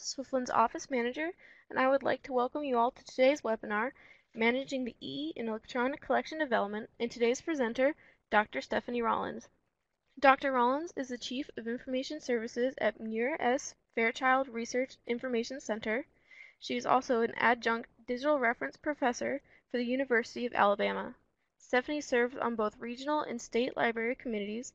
Swiftland's Office Manager, and I would like to welcome you all to today's webinar, Managing the E in Electronic Collection Development, and today's presenter, Dr. Stephanie Rollins. Dr. Rollins is the Chief of Information Services at Muir S. Fairchild Research Information Center. She is also an adjunct digital reference professor for the University of Alabama. Stephanie serves on both regional and state library committees,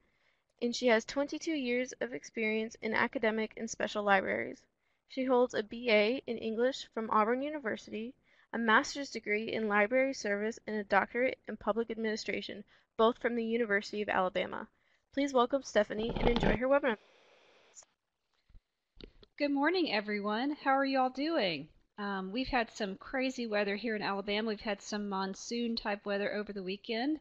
and she has 22 years of experience in academic and special libraries. She holds a BA in English from Auburn University, a master's degree in library service, and a doctorate in public administration, both from the University of Alabama. Please welcome Stephanie and enjoy her webinar. Good morning, everyone. How are you all doing? We've had some crazy weather here in Alabama. We've had some monsoon type weather over the weekend.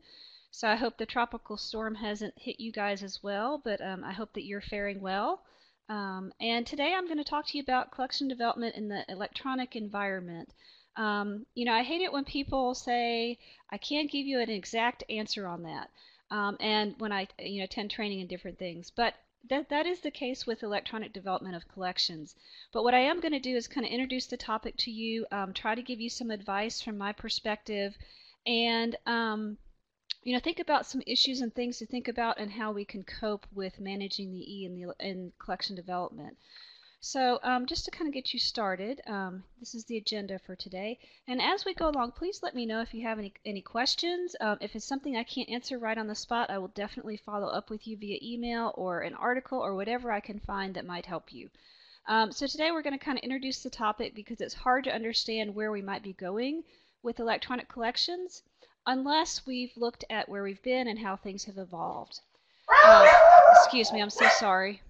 So I hope the tropical storm hasn't hit you guys as well, but I hope that you're faring well. And today I'm going to talk to you about collection development in the electronic environment. I hate it when people say, I can't give you an exact answer on that. And when I attend training and different things. But that is the case with electronic development of collections. But what I am going to do is kind of introduce the topic to you, try to give you some advice from my perspective, and think about some issues and things to think about and how we can cope with managing the E in collection development. So just to kind of get you started, this is the agenda for today. And as we go along, please let me know if you have any questions. If it's something I can't answer right on the spot, I will definitely follow up with you via email or an article or whatever I can find that might help you. So today we're going to kind of introduce the topic because it's hard to understand where we might be going with electronic collections unless we've looked at where we've been and how things have evolved. Excuse me, I'm so sorry.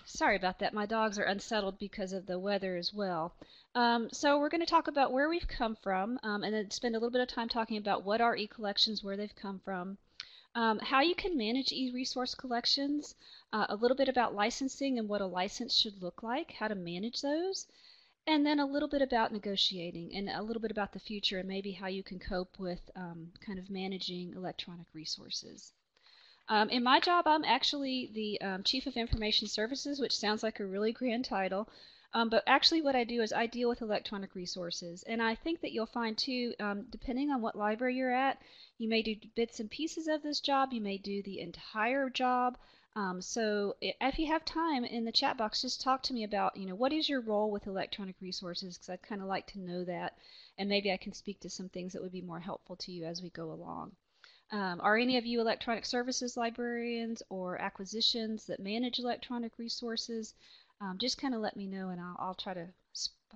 Sorry about that. My dogs are unsettled because of the weather as well. So we're going to talk about where we've come from, and then spend a little bit of time talking about what are e-collections, where they've come from, how you can manage e-resource collections, a little bit about licensing and what a license should look like, how to manage those, and then a little bit about negotiating and a little bit about the future and maybe how you can cope with kind of managing electronic resources. In my job, I'm actually the Chief of Information Services, which sounds like a really grand title. But actually what I do is I deal with electronic resources. And I think that you'll find too, depending on what library you're at, you may do bits and pieces of this job. You may do the entire job. So if you have time in the chat box, just talk to me about, what is your role with electronic resources? Because I'd kind of like to know that. And maybe I can speak to some things that would be more helpful to you as we go along. Are any of you electronic services librarians or acquisitions that manage electronic resources? Just kind of let me know, and I'll try to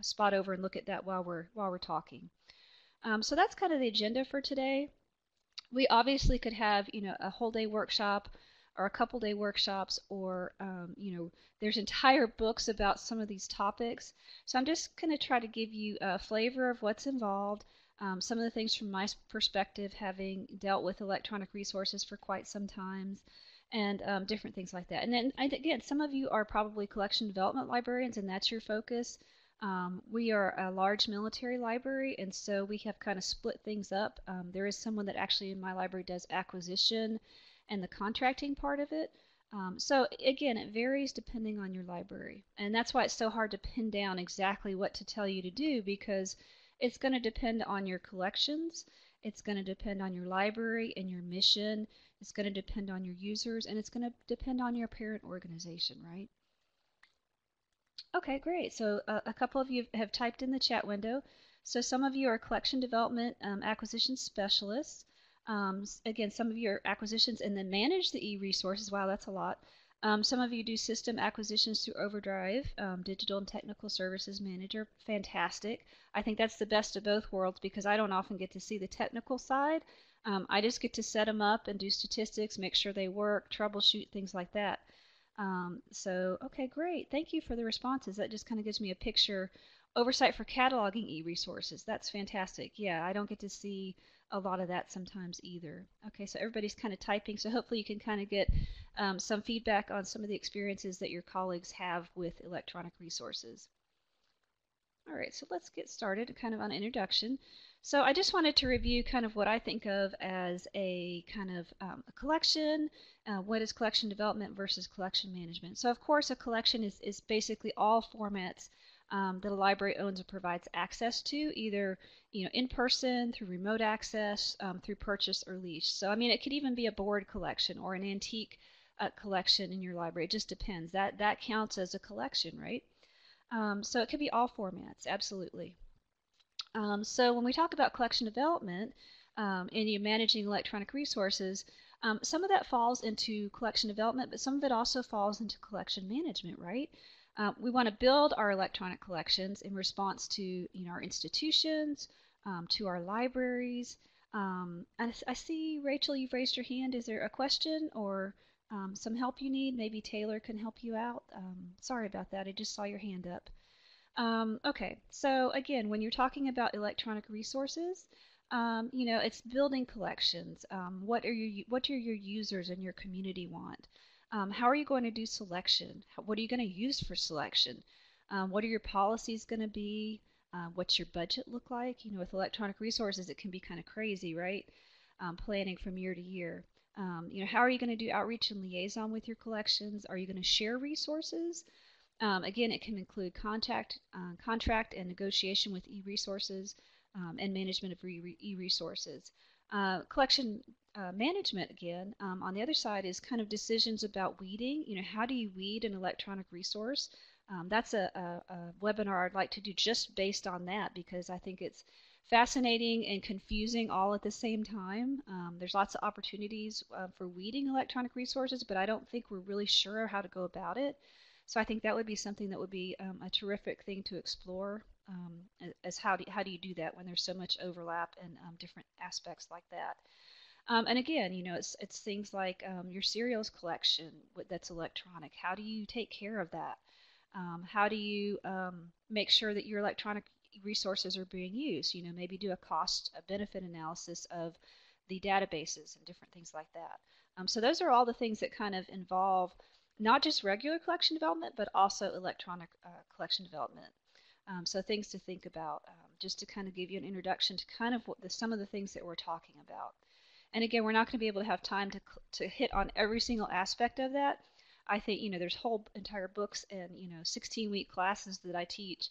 spot over and look at that while we're talking. So that's kind of the agenda for today. We obviously could have a whole day workshop or a couple day workshops, or there's entire books about some of these topics. So I'm just going to try to give you a flavor of what's involved. Some of the things from my perspective, having dealt with electronic resources for quite some time, and different things like that. And then again, some of you are probably collection development librarians, and that's your focus. We are a large military library, and so we have kind of split things up. There is someone that actually in my library does acquisition and the contracting part of it. So again, it varies depending on your library, and that's why it's so hard to pin down exactly what to tell you to do, because it's going to depend on your collections, it's going to depend on your library and your mission, it's going to depend on your users, and it's going to depend on your parent organization, right? Okay, great. So a couple of you have typed in the chat window. So some of you are collection development acquisition specialists. Again, some of you are acquisitions and then manage the e-resources. Wow, that's a lot. Some of you do system acquisitions through Overdrive, Digital and Technical Services Manager. Fantastic. I think that's the best of both worlds because I don't often get to see the technical side. I just get to set them up and do statistics, make sure they work, troubleshoot, things like that. Okay, great. Thank you for the responses. That just kind of gives me a picture. Oversight for cataloging e-resources. That's fantastic. Yeah, I don't get to see a lot of that sometimes either. Okay, so everybody's kind of typing, so hopefully you can kind of get some feedback on some of the experiences that your colleagues have with electronic resources. All right, so let's get started kind of on introduction. So I just wanted to review kind of what I think of as a kind of a collection. What is collection development versus collection management? So of course a collection is basically all formats that a library owns or provides access to, either in person, through remote access, through purchase or lease. So I mean it could even be a board collection or an antique collection in your library. It just depends. That counts as a collection, right? So it could be all formats, absolutely. So when we talk about collection development and you managing electronic resources, some of that falls into collection development, but some of it also falls into collection management, right? We want to build our electronic collections in response to our institutions, to our libraries. I see, Rachel, you've raised your hand. Is there a question or some help you need? Maybe Taylor can help you out. Sorry about that. I just saw your hand up. Okay, so again, when you're talking about electronic resources, it's building collections. What do your users and your community want? How are you going to do selection? What are you going to use for selection? What are your policies going to be? What's your budget look like? With electronic resources, it can be kind of crazy, right? Planning from year to year. How are you going to do outreach and liaison with your collections? Are you going to share resources? Again, it can include contract and negotiation with e-resources and management of e-resources. Collection management, again, on the other side is kind of decisions about weeding. How do you weed an electronic resource? That's a webinar I'd like to do just based on that because I think it's fascinating and confusing all at the same time. There's lots of opportunities for weeding electronic resources, but I don't think we're really sure how to go about it. So I think that would be something that would be a terrific thing to explore as how do you do that when there's so much overlap and different aspects like that. And again, it's things like your serials collection that's electronic. How do you take care of that? How do you make sure that your electronic resources are being used? Maybe do a cost a benefit analysis of the databases and different things like that. So those are all the things that kind of involve not just regular collection development, but also electronic collection development. So things to think about, just to kind of give you an introduction to kind of some of the things that we're talking about. And again, we're not going to be able to have time to hit on every single aspect of that. I think there's whole entire books and 16-week classes that I teach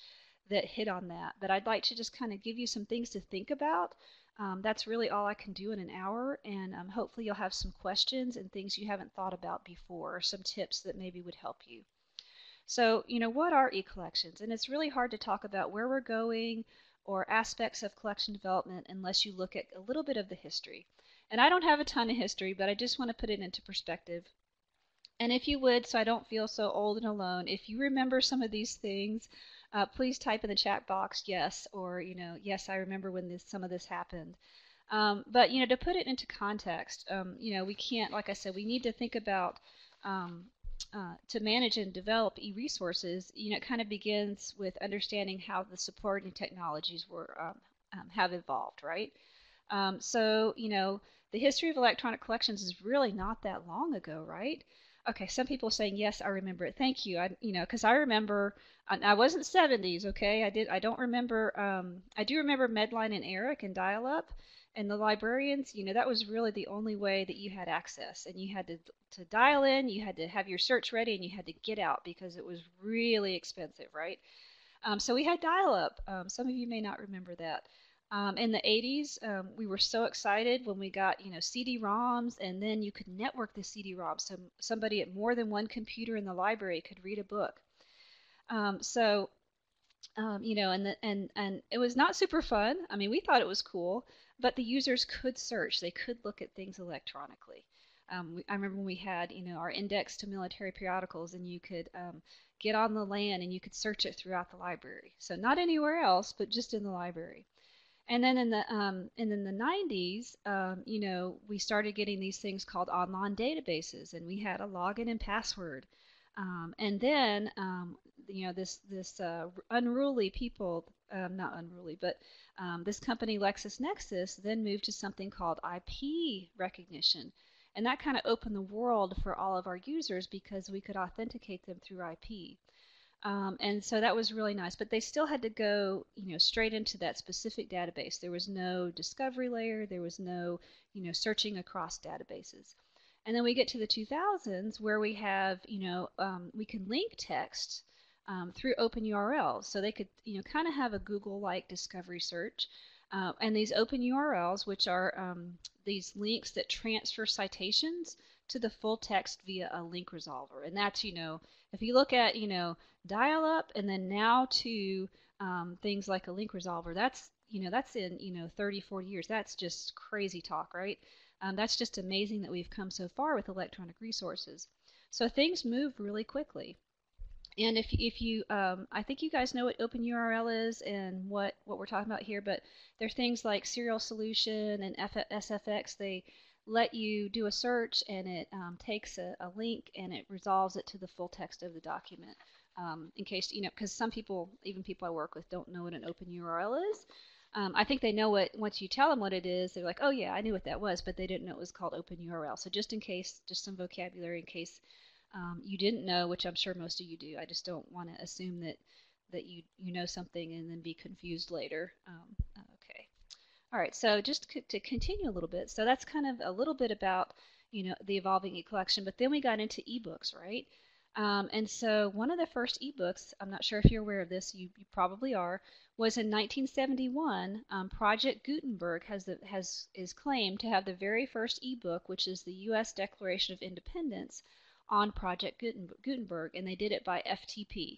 that hit on that. But I'd like to just kind of give you some things to think about. That's really all I can do in an hour, and hopefully you'll have some questions and things you haven't thought about before, or some tips that maybe would help you. So, what are e-collections? And it's really hard to talk about where we're going or aspects of collection development unless you look at a little bit of the history. And I don't have a ton of history, but I just want to put it into perspective. And if you would, so I don't feel so old and alone, if you remember some of these things, please type in the chat box yes, or yes, I remember when some of this happened. But to put it into context, we can't, like I said, we need to think about to manage and develop e-resources. It kind of begins with understanding how the supporting technologies have evolved, right? So the history of electronic collections is really not that long ago, right? Okay, some people are saying yes, I remember it. Thank you. Because I remember, I wasn't 70s. Okay, I don't remember. I do remember Medline and Eric and dial-up, and the librarians. That was really the only way that you had access, and you had to dial in. You had to have your search ready, and you had to get out because it was really expensive, right? So we had dial-up. Some of you may not remember that. In the 80s, we were so excited when we got, CD-ROMs, and then you could network the CD-ROMs, so somebody at more than one computer in the library could read a book. And it was not super fun. I mean, we thought it was cool, but the users could search. They could look at things electronically. I remember when we had, our index to military periodicals, and you could get on the LAN and you could search it throughout the library. So not anywhere else, but just in the library. And then in the 90s, we started getting these things called online databases, and we had a login and password. And then, this unruly people, not unruly, but this company LexisNexis then moved to something called IP recognition. And that kind of opened the world for all of our users because we could authenticate them through IP. And so that was really nice, but they still had to go, straight into that specific database. There was no discovery layer. There was no, searching across databases. And then we get to the 2000s where we have, we can link text through open URLs. So they could, kind of have a Google-like discovery search. And these open URLs, which are these links that transfer citations to the full text via a link resolver. And that's, if you look at, dial-up and then now to things like a link resolver, that's in, 30, 40 years. That's just crazy talk, right? That's just amazing that we've come so far with electronic resources. So things move really quickly. And if you, I think you guys know what OpenURL is and what we're talking about here, but there are things like Serial Solution and SFX. They let you do a search and it takes a link and it resolves it to the full text of the document. In case, because some people, even people I work with, don't know what an OpenURL is. I think they know what, once you tell them what it is, they're like, oh yeah, I knew what that was, but they didn't know it was called OpenURL. So just in case, just some vocabulary in case you didn't know, which I'm sure most of you do. I just don't want to assume that you know something and then be confused later. Okay. All right. So just to continue a little bit. So that's kind of a little bit about the evolving e-collection. But then we got into ebooks, right? And so one of the first ebooks, I'm not sure if you're aware of this, you probably are, was in 1971. Project Gutenberg is claimed to have the very first ebook, which is the U.S. Declaration of Independence, on Project Gutenberg, and they did it by FTP.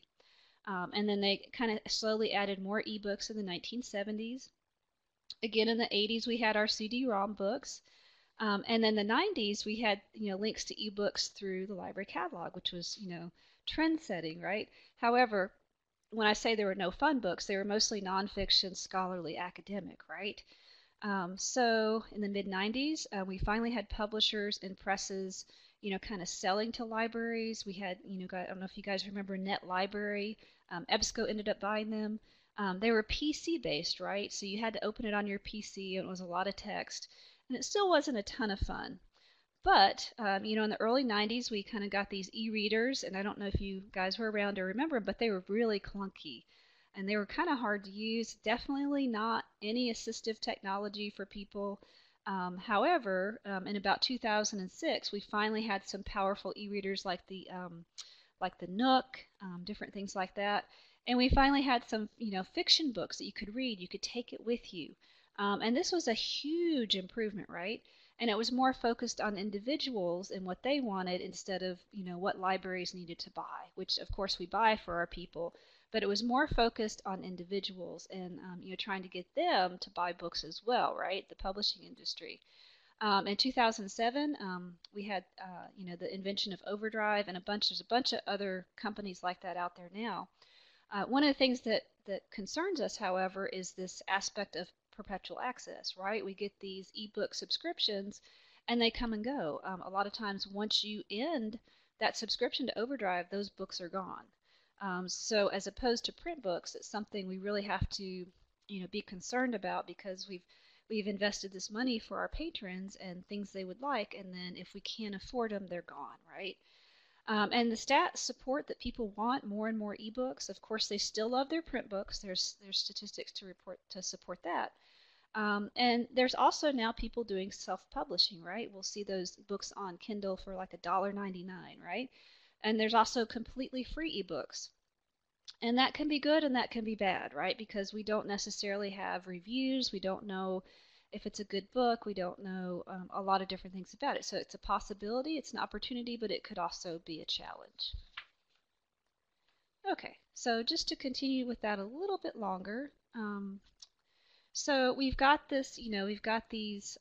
And then they kind of slowly added more ebooks in the 1970s. Again, in the 80s, we had our CD-ROM books. And then the 90s, we had links to ebooks through the library catalog, which was trend-setting, right? However, when I say there were no fun books, they were mostly nonfiction, scholarly, academic, right? So in the mid-90s, we finally had publishers and presses, kind of selling to libraries. We had, I don't know if you guys remember Net Library. EBSCO ended up buying them. They were PC-based, right? So you had to open it on your PC, and it was a lot of text. And it still wasn't a ton of fun. But, in the early 90s, we kind of got these e-readers, and I don't know if you guys were around or remember, but they were really clunky. And they were kind of hard to use. Definitely not any assistive technology for people. However, in about 2006, we finally had some powerful e-readers like the Nook, different things like that. And we finally had some, fiction books that you could read. You could take it with you. And this was a huge improvement, right? And it was more focused on individuals and what they wanted instead of, what libraries needed to buy, which of course we buy for our people. But it was more focused on individuals and, trying to get them to buy books as well, right? The publishing industry. In 2007, we had, the invention of Overdrive and there's a bunch of other companies like that out there now. One of the things that concerns us, however, is this aspect of perpetual access, right? We get these ebook subscriptions and they come and go. A lot of times once you end that subscription to Overdrive, those books are gone. So as opposed to print books, it's something we really have to be concerned about because we've invested this money for our patrons and things they would like, and then if we can't afford them, they're gone, right? And the stats support that people want more and more ebooks. Of course, they still love their print books. There's statistics to support that. And there's also now people doing self-publishing, right? We'll see those books on Kindle for like $1.99, right? And there's also completely free ebooks. And that can be good and that can be bad, right? Because we don't necessarily have reviews. We don't know if it's a good book. We don't know a lot of different things about it. So it's a possibility, it's an opportunity, but it could also be a challenge. Okay, so just to continue with that a little bit longer. So we've got this, we've got these,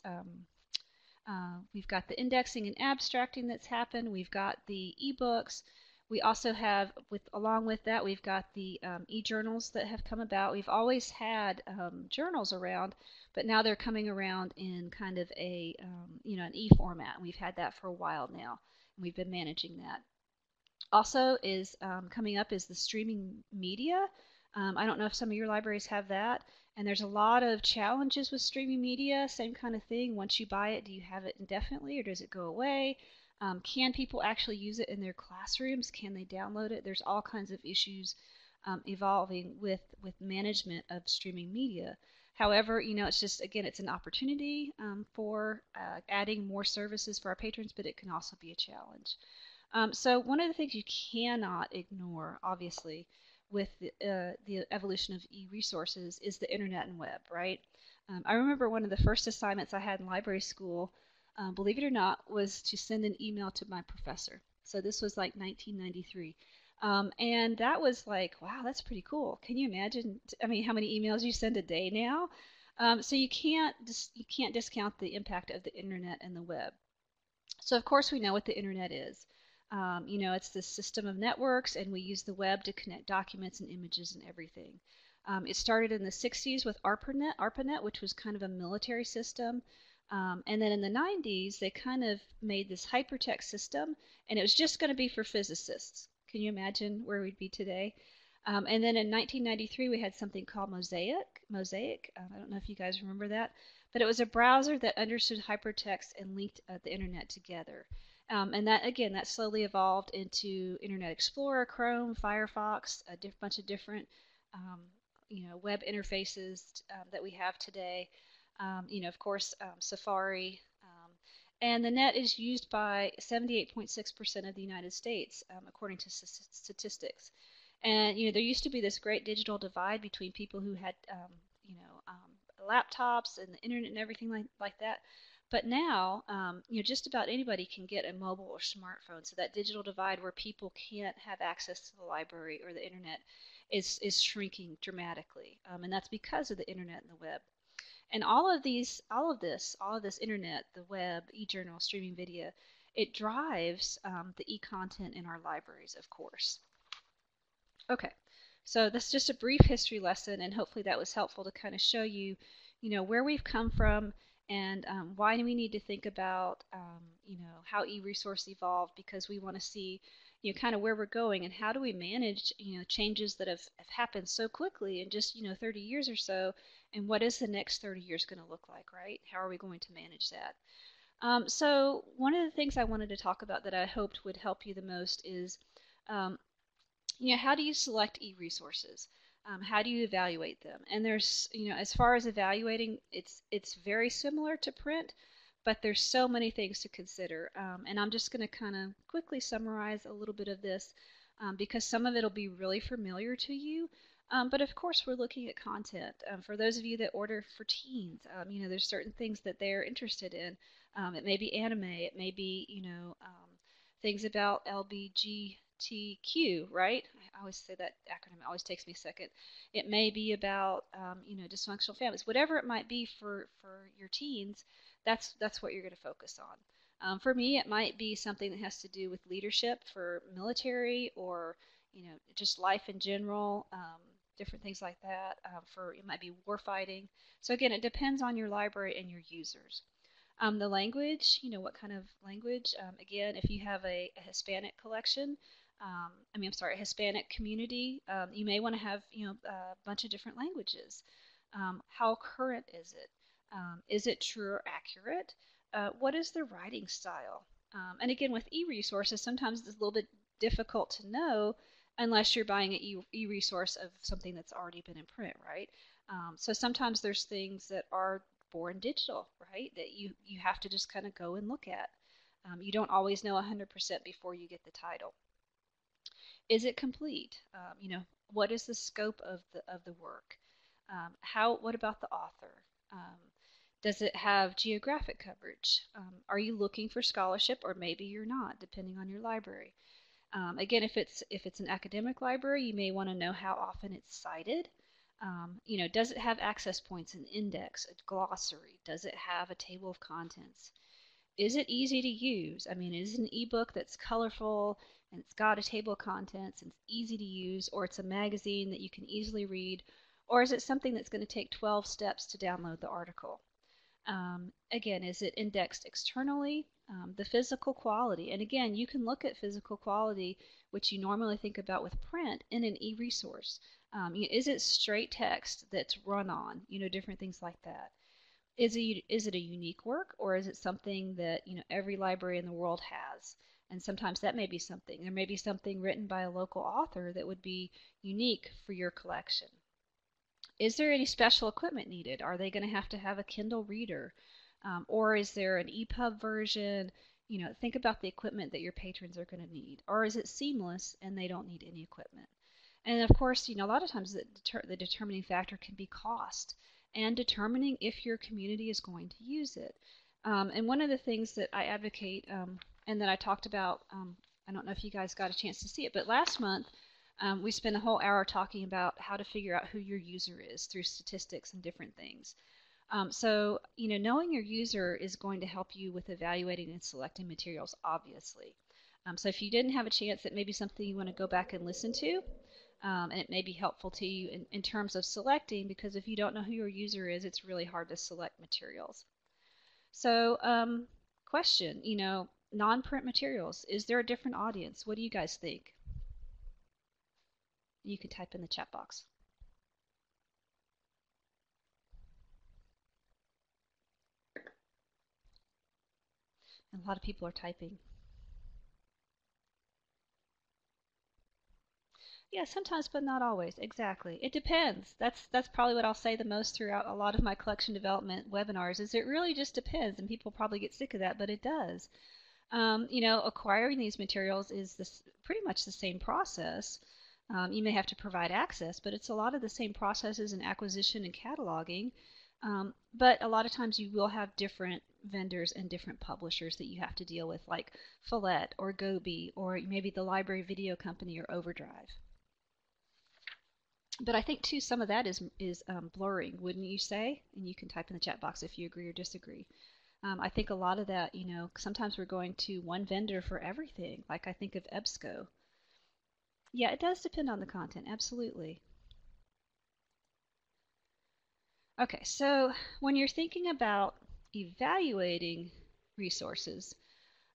we've got the indexing and abstracting that's happened. We've got the ebooks. We also have, along with that, we've got the e-journals that have come about. We've always had journals around, but now they're coming around in kind of a, an e-format. We've had that for a while now, and we've been managing that. Also is coming up is the streaming media. I don't know if some of your libraries have that. And there's a lot of challenges with streaming media, same kind of thing. Once you buy it, do you have it indefinitely or does it go away? Can people actually use it in their classrooms? Can they download it? There's all kinds of issues evolving with management of streaming media. However, it's just, again, it's an opportunity for adding more services for our patrons, but it can also be a challenge. So one of the things you cannot ignore, obviously, with the evolution of e-resources is the internet and web, right? I remember one of the first assignments I had in library school, believe it or not, was to send an email to my professor. So this was like 1993. And that was like, wow, that's pretty cool. Can you imagine? I mean, how many emails you send a day now? So you can't discount the impact of the internet and the web. So of course we know what the internet is. It's this system of networks, and we use the web to connect documents and images and everything. It started in the 60s with ARPANET, which was kind of a military system. And then in the 90s, they kind of made this hypertext system, and it was just going to be for physicists. Can you imagine where we'd be today? And then in 1993, we had something called Mosaic. I don't know if you guys remember that, but it was a browser that understood hypertext and linked the internet together. And that, again, that slowly evolved into Internet Explorer, Chrome, Firefox, a bunch of different um, web interfaces that we have today. Of course, Safari. And the net is used by 78.6% of the United States, according to statistics. And there used to be this great digital divide between people who had laptops and the internet and everything like that. But now, just about anybody can get a mobile or smartphone. So that digital divide where people can't have access to the library or the internet is shrinking dramatically, and that's because of the internet and the web. And all of this internet, the web, e-journal, streaming video, it drives the e-content in our libraries, of course. Okay, so that's just a brief history lesson, and hopefully that was helpful to kind of show you, where we've come from and why we need to think about, how e-resource evolved, because we want to see, kind of where we're going and how do we manage, changes that have happened so quickly in just, 30 years or so, and what is the next 30 years going to look like, right? How are we going to manage that? So one of the things I wanted to talk about that I hoped would help you the most is um, how do you select e-resources? How do you evaluate them? And there's, as far as evaluating, it's very similar to print, but there's so many things to consider. And I'm just going to kind of quickly summarize a little bit of this because some of it will be really familiar to you. But of course, we're looking at content. For those of you that order for teens, there's certain things that they're interested in. It may be anime. It may be, things about LBGTQ, right? I always say that acronym. It always takes me a second. It may be about, dysfunctional families. Whatever it might be for your teens, that's what you're going to focus on. For me, it might be something that has to do with leadership for military or, just life in general, different things like that. It might be war fighting. So again, it depends on your library and your users. The language, what kind of language? Again, if you have a Hispanic collection, I'm sorry, a Hispanic community, you may want to have, a bunch of different languages. How current is it? Is it true or accurate? What is the writing style? And again, with e-resources, sometimes it's a little bit difficult to know unless you're buying an e-resource of something that's already been in print, right? So sometimes there's things that are born digital, right? That you have to just kind of go and look at. You don't always know 100% before you get the title. Is it complete? What is the scope of the work? What about the author? Does it have geographic coverage? Are you looking for scholarship, or maybe you're not, depending on your library? Again, if it's an academic library, you may want to know how often it's cited. Does it have access points, an index, a glossary? Does it have a table of contents? Is it easy to use? I mean, is it an ebook that's colorful and it's got a table of contents and it's easy to use, or it's a magazine that you can easily read, or is it something that's going to take 12 steps to download the article? Again, is it indexed externally? The physical quality. And again, you can look at physical quality, which you normally think about with print, in an e-resource. Is it straight text that's run on? Different things like that. is it a unique work, or is it something that every library in the world has? And sometimes that may be something. There may be something written by a local author that would be unique for your collection. Is there any special equipment needed? Are they going to have a Kindle reader? Or is there an EPUB version? Think about the equipment that your patrons are going to need. Or is it seamless and they don't need any equipment? And of course, a lot of times the determining factor can be cost and determining if your community is going to use it. And one of the things that I advocate and that I talked about, I don't know if you guys got a chance to see it, but last month we spent a whole hour talking about how to figure out who your user is through statistics and different things. So, knowing your user is going to help you with evaluating and selecting materials, obviously. So if you didn't have a chance, it may be something you want to go back and listen to. And it may be helpful to you in terms of selecting, because if you don't know who your user is, it's really hard to select materials. So, question, non-print materials, is there a different audience? What do you guys think? You could type in the chat box. And a lot of people are typing. Yeah, sometimes, but not always. Exactly. It depends. That's probably what I'll say the most throughout a lot of my collection development webinars is it really just depends, and people probably get sick of that, but it does. Acquiring these materials is pretty much the same process. You may have to provide access, but it's a lot of the same processes in acquisition and cataloging. But a lot of times you will have different vendors and different publishers that you have to deal with, like Follett or Gobi, or maybe the Library Video Company or Overdrive. But I think too some of that is blurring, wouldn't you say? And you can type in the chat box if you agree or disagree. I think a lot of that, sometimes we're going to one vendor for everything. Like I think of EBSCO. Yeah, it does depend on the content, absolutely. Okay, so when you're thinking about evaluating resources,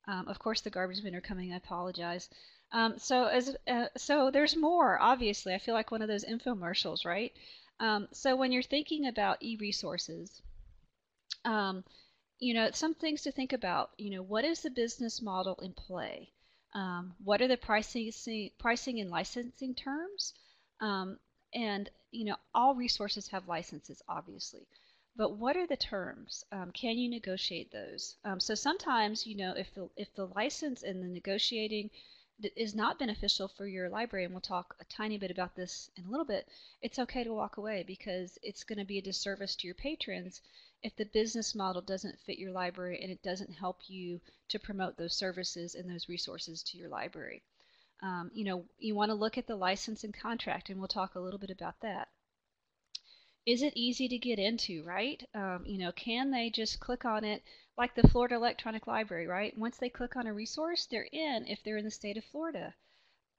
of course the garbage men are coming, I apologize. So there's more, obviously. I feel like one of those infomercials, right? So when you're thinking about e-resources, um, some things to think about. What is the business model in play? What are the pricing and licensing terms? Um, and all resources have licenses, obviously. But what are the terms? Can you negotiate those? So sometimes, if the license and the negotiating is not beneficial for your library, and we'll talk a tiny bit about this in a little bit, it's okay to walk away because it's going to be a disservice to your patrons if the business model doesn't fit your library and it doesn't help you to promote those services and those resources to your library. You want to look at the license and contract, and we'll talk a little bit about that. Is it easy to get into, right? Can they just click on it like the Florida Electronic Library, right? Once they click on a resource, they're in if they're in the state of Florida.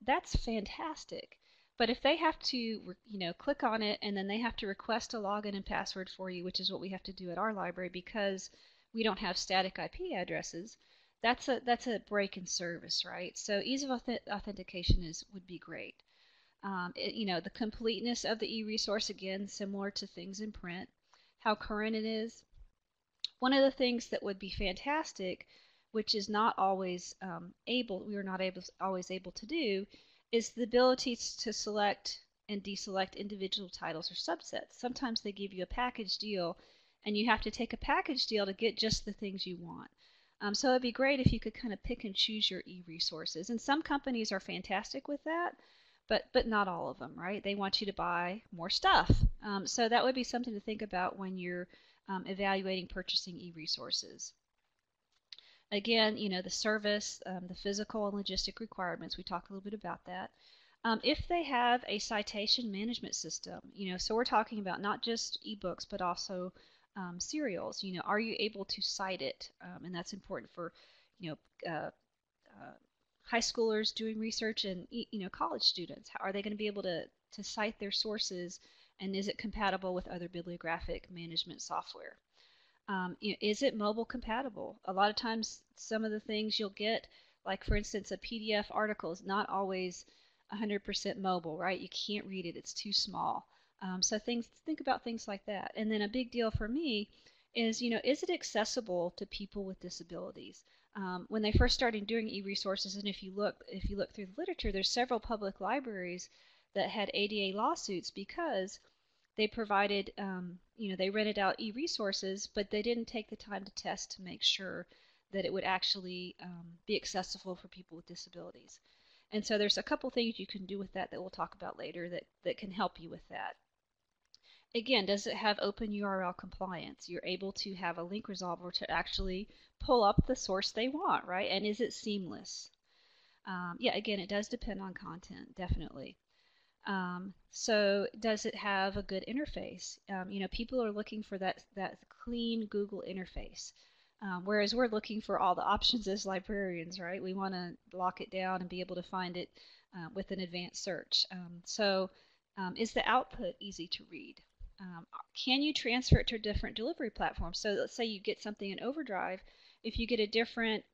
That's fantastic. But if they have to, click on it and then they have to request a login and password for you, which is what we have to do at our library because we don't have static IP addresses, that's a break in service, right? So ease of authentication would be great. The completeness of the e-resource, again, similar to things in print, how current it is. One of the things that would be fantastic, which is not always we are not always able to do, is the ability to select and deselect individual titles or subsets. Sometimes they give you a package deal, and you have to take a package deal to get just the things you want. So it'd be great if you could kind of pick and choose your e-resources. And some companies are fantastic with that, but not all of them, right? They want you to buy more stuff. So that would be something to think about when you're evaluating purchasing e-resources. Again, the service, the physical and logistic requirements, we talked a little bit about that. If they have a citation management system, so we're talking about not just ebooks, but also serials. Are you able to cite it? And that's important for, high schoolers doing research and college students. How are they going to be able to cite their sources, and is it compatible with other bibliographic management software? Is it mobile compatible? A lot of times some of the things you'll get, like for instance a PDF article is not always 100% mobile, right? You can't read it, it's too small. So think about things like that. And then a big deal for me is, is it accessible to people with disabilities? When they first started doing e-resources, and if you look through the literature, there's several public libraries that had ADA lawsuits because they provided, they rented out e-resources, but they didn't take the time to test to make sure that it would actually be accessible for people with disabilities. And so there's a couple things you can do with that we'll talk about later that can help you with that. Again, does it have open URL compliance? You're able to have a link resolver to actually pull up the source they want, right? And is it seamless? Yeah, again, it does depend on content, definitely. So does it have a good interface? People are looking for that clean Google interface. Whereas we're looking for all the options as librarians, right? We want to lock it down and be able to find it with an advanced search. Is the output easy to read? Can you transfer it to different delivery platforms? So let's say you get something in Overdrive. If you get a different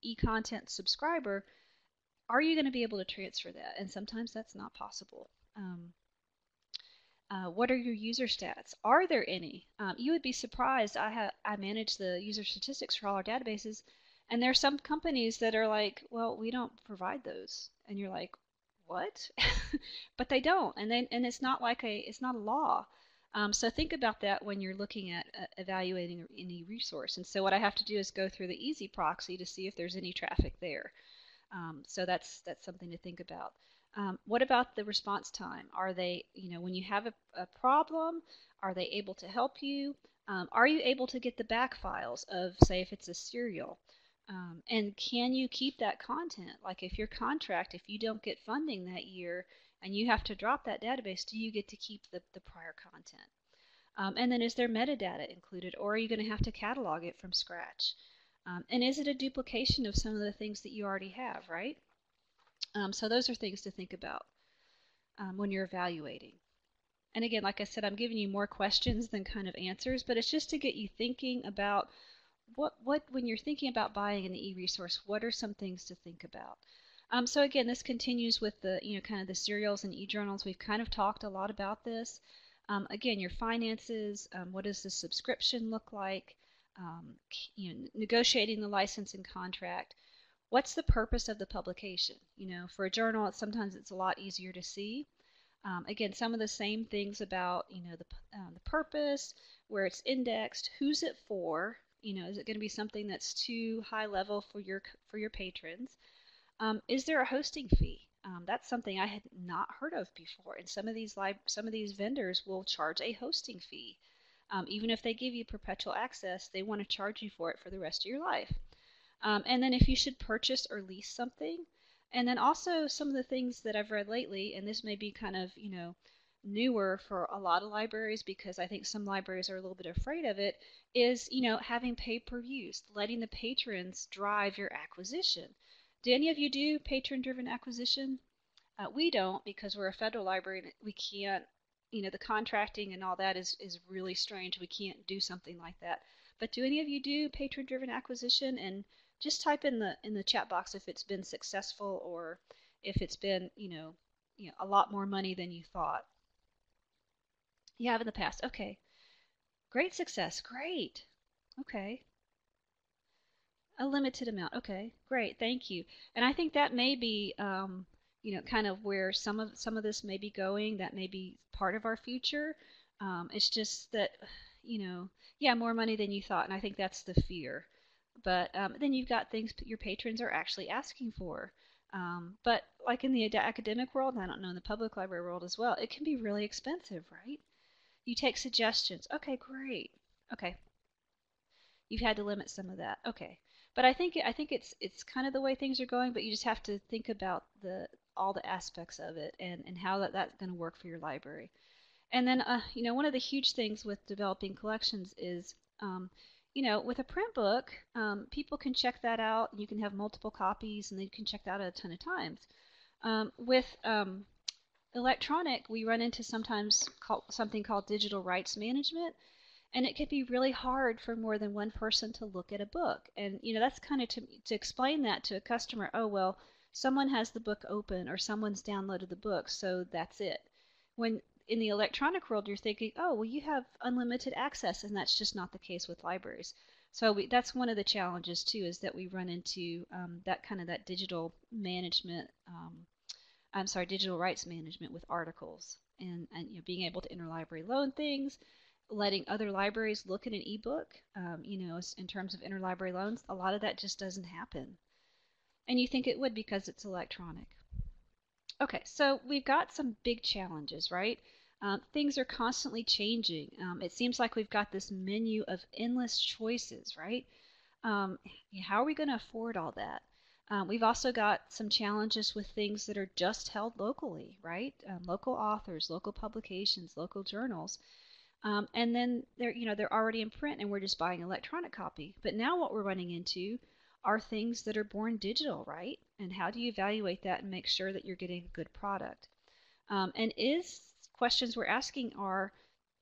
e-content subscriber, are you going to be able to transfer that? And sometimes that's not possible. What are your user stats? Are there any? You would be surprised. I manage the user statistics for all our databases, and there are some companies that are like, well, we don't provide those, and you're like, what? But they don't, and it's not like it's not a law. So think about that when you're looking at evaluating any resource. And so what I have to do is go through the easy proxy to see if there's any traffic there. So that's something to think about. What about the response time? Are they, when you have a problem, are they able to help you? Are you able to get the back files of, say, if it's a serial? And can you keep that content? Like if your contract, if you don't get funding that year and you have to drop that database, do you get to keep the prior content? And then is there metadata included, or are you going to have to catalog it from scratch? And is it a duplication of some of the things that you already have, right? So those are things to think about when you're evaluating. And again, like I said, I'm giving you more questions than kind of answers, but it's just to get you thinking about what when you're thinking about buying an e-resource, what are some things to think about? So again, this continues with the kind of the serials and e-journals. We've kind of talked a lot about this. Again, your finances, what does the subscription look like? Negotiating the license and contract. What's the purpose of the publication? For a journal, sometimes it's a lot easier to see. Again, some of the same things about the purpose, where it's indexed, who's it for? Is it going to be something that's too high level for your patrons? Is there a hosting fee? That's something I had not heard of before, and some of these vendors will charge a hosting fee. Even if they give you perpetual access, they want to charge you for it for the rest of your life. And then if you should purchase or lease something. And then also some of the things that I've read lately, and this may be kind of, newer for a lot of libraries because I think some libraries are a little bit afraid of it, is, having pay-per-views, letting the patrons drive your acquisition. Do any of you do patron-driven acquisition? We don't because we're a federal library and we can't, the contracting and all that is really strange. We can't do something like that. But do any of you do patron-driven acquisition? And just type in the chat box if it's been successful or if it's been a lot more money than you thought. You have in the past. Okay, great success. Great. Okay, a limited amount. Okay, great. Thank you. And I think that may be kind of where some of this may be going. That may be part of our future. It's just that yeah, more money than you thought, and I think that's the fear. But then you've got things your patrons are actually asking for. But like in the academic world, and I don't know in the public library world as well, it can be really expensive, right? You take suggestions. Okay, great. Okay, you've had to limit some of that. Okay, but I think it's kind of the way things are going. But you just have to think about all the aspects of it and how that's going to work for your library. And then, one of the huge things with developing collections is, with a print book, people can check that out. You can have multiple copies, and they can check that out a ton of times. With electronic, we run into sometimes something called digital rights management, and it can be really hard for more than one person to look at a book. And that's kind of to explain that to a customer. Oh well, someone has the book open, or someone's downloaded the book, so that's it. When in the electronic world, you're thinking, oh, well, you have unlimited access, and that's just not the case with libraries. So that's one of the challenges too, is that we run into that digital management. I'm sorry, digital rights management with articles, and being able to interlibrary loan things, letting other libraries look at an ebook. In terms of interlibrary loans, a lot of that just doesn't happen, and you think it would because it's electronic. Okay, so we've got some big challenges, right? Things are constantly changing. It seems like we've got this menu of endless choices, right? Um, how are we going to afford all that? We've also got some challenges with things that are just held locally, right? Local authors, local publications, local journals. And then they're already in print and we're just buying an electronic copy. But now what we're running into are things that are born digital, right? And how do you evaluate that and make sure that you're getting a good product? And questions we're asking are,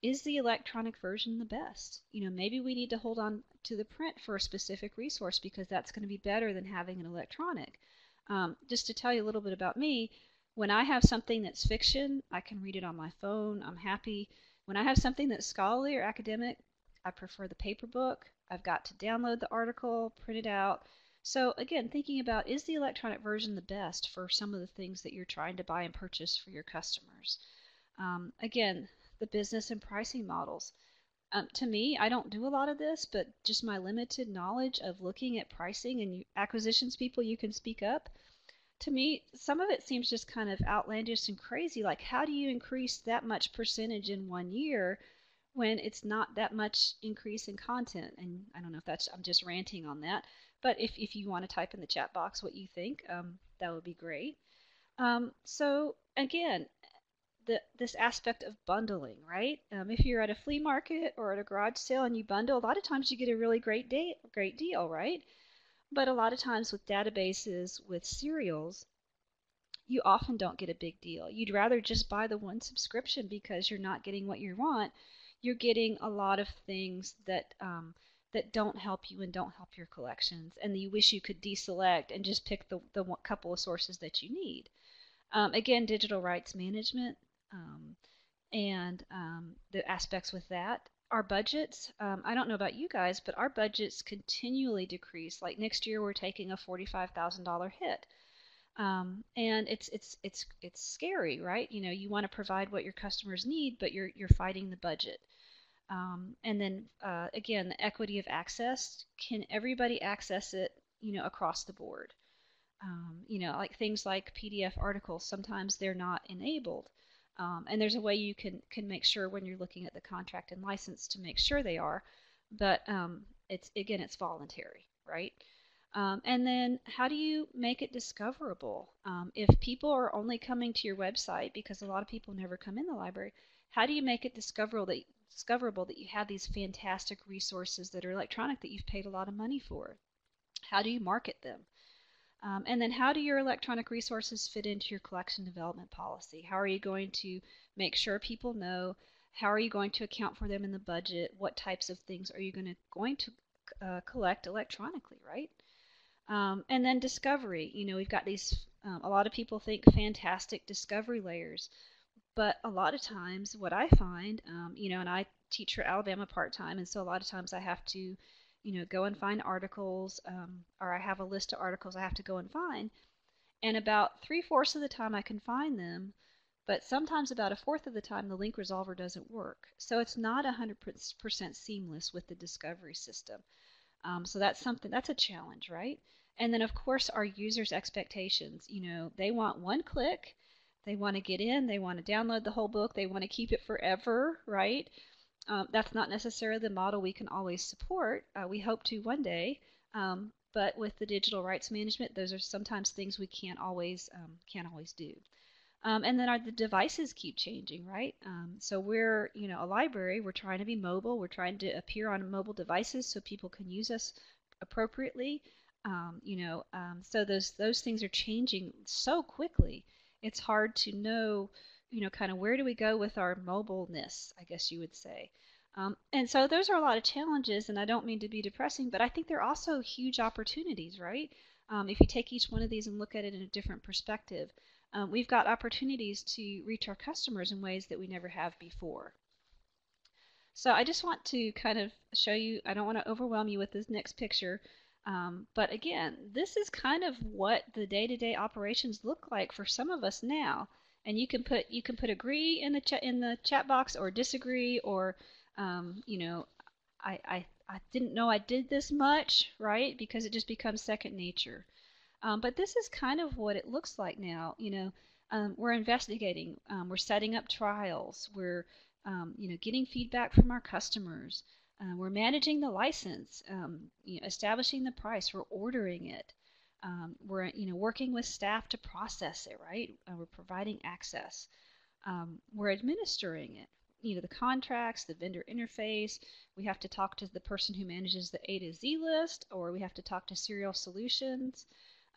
is the electronic version the best? Maybe we need to hold on to the print for a specific resource because that's going to be better than having an electronic. Just to tell you a little bit about me, when I have something that's fiction, I can read it on my phone. I'm happy. When I have something that's scholarly or academic, I prefer the paper book. I've got to download the article, print it out. So again, thinking about, is the electronic version the best for some of the things that you're trying to buy and purchase for your customers? Again, the business and pricing models. To me, I don't do a lot of this, but just my limited knowledge of looking at pricing, and acquisitions people, you can speak up. To me, some of it seems just kind of outlandish and crazy. Like, how do you increase that much percentage in 1 year when it's not that much increase in content? And I don't know if I'm just ranting on that, but if you want to type in the chat box what you think, that would be great. So again, this aspect of bundling, right? If you're at a flea market or at a garage sale and you bundle, a lot of times you get a really great deal, right? But a lot of times with databases, with serials, you often don't get a big deal. You'd rather just buy the one subscription because you're not getting what you want. You're getting a lot of things that don't help you and don't help your collections, and you wish you could deselect and just pick the couple of sources that you need. Again, digital rights management and the aspects with that. Our budgets, I don't know about you guys, but our budgets continually decrease. Like next year, we're taking a $45,000 hit. And it's scary, right? You want to provide what your customers need, but you're fighting the budget. And then again, the equity of access. Can everybody access it, across the board? Like things like PDF articles, sometimes they're not enabled. And there's a way you can make sure when you're looking at the contract and license to make sure they are, but it's voluntary, right? And then how do you make it discoverable? If people are only coming to your website, because a lot of people never come in the library, how do you make it discoverable that you have these fantastic resources that are electronic that you've paid a lot of money for? How do you market them? And then how do your electronic resources fit into your collection development policy? How are you going to make sure people know? How are you going to account for them in the budget? What types of things are you going to collect electronically, right? And then discovery. We've got these, a lot of people think fantastic discovery layers, but a lot of times what I find, and I teach for Alabama part-time, and so a lot of times I have to go and find articles, or I have a list of articles I have to go and find. And about 3/4 of the time I can find them, but sometimes about a fourth of the time the link resolver doesn't work. So it's not 100% seamless with the discovery system. So that's a challenge, right? And then of course our users' expectations. They want one click, they want to get in, they want to download the whole book, they want to keep it forever, right? That's not necessarily the model we can always support. We hope to one day, but with the digital rights management, those are sometimes things we can't always do. And then the devices keep changing, right? So we're, a library. We're trying to be mobile. We're trying to appear on mobile devices so people can use us appropriately. So those things are changing so quickly. It's hard to know, kind of where do we go with our mobileness, I guess you would say. And so those are a lot of challenges, and I don't mean to be depressing, but I think they're also huge opportunities, right? If you take each one of these and look at it in a different perspective. we've got opportunities to reach our customers in ways that we never have before. So I just want to kind of show you, I don't want to overwhelm you with this next picture, but again, this is kind of what the day-to-day operations look like for some of us now. And you can put agree in the chat box or disagree or you know, I didn't know I did this much, right? Because it just becomes second nature. But this is kind of what it looks like now. We're investigating, we're setting up trials, we're getting feedback from our customers, we're managing the license, establishing the price, we're ordering it, we're working with staff to process it, right? We're providing access, we're administering it. The contracts, the vendor interface. We have to talk to the person who manages the A to Z list, or we have to talk to Serial Solutions.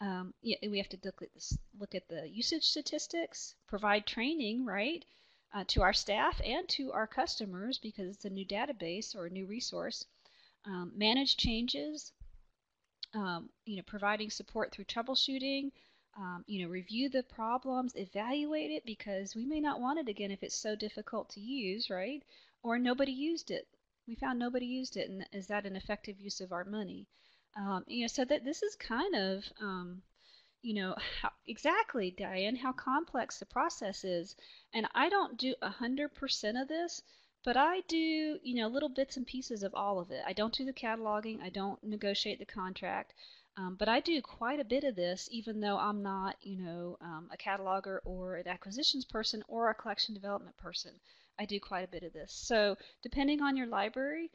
Yeah, we have to look at the usage statistics, provide training, right, to our staff and to our customers because it's a new database or a new resource. Manage changes, providing support through troubleshooting. Review the problems, evaluate it because we may not want it again if it's so difficult to use, right? Or nobody used it. We found nobody used it, and is that an effective use of our money? So that this is kind of, exactly, Diane, how complex the process is. And I don't do 100% of this, but I do, little bits and pieces of all of it. I don't do the cataloging, I don't negotiate the contract, but I do quite a bit of this, even though I'm not, a cataloger or an acquisitions person or a collection development person. I do quite a bit of this. So depending on your library,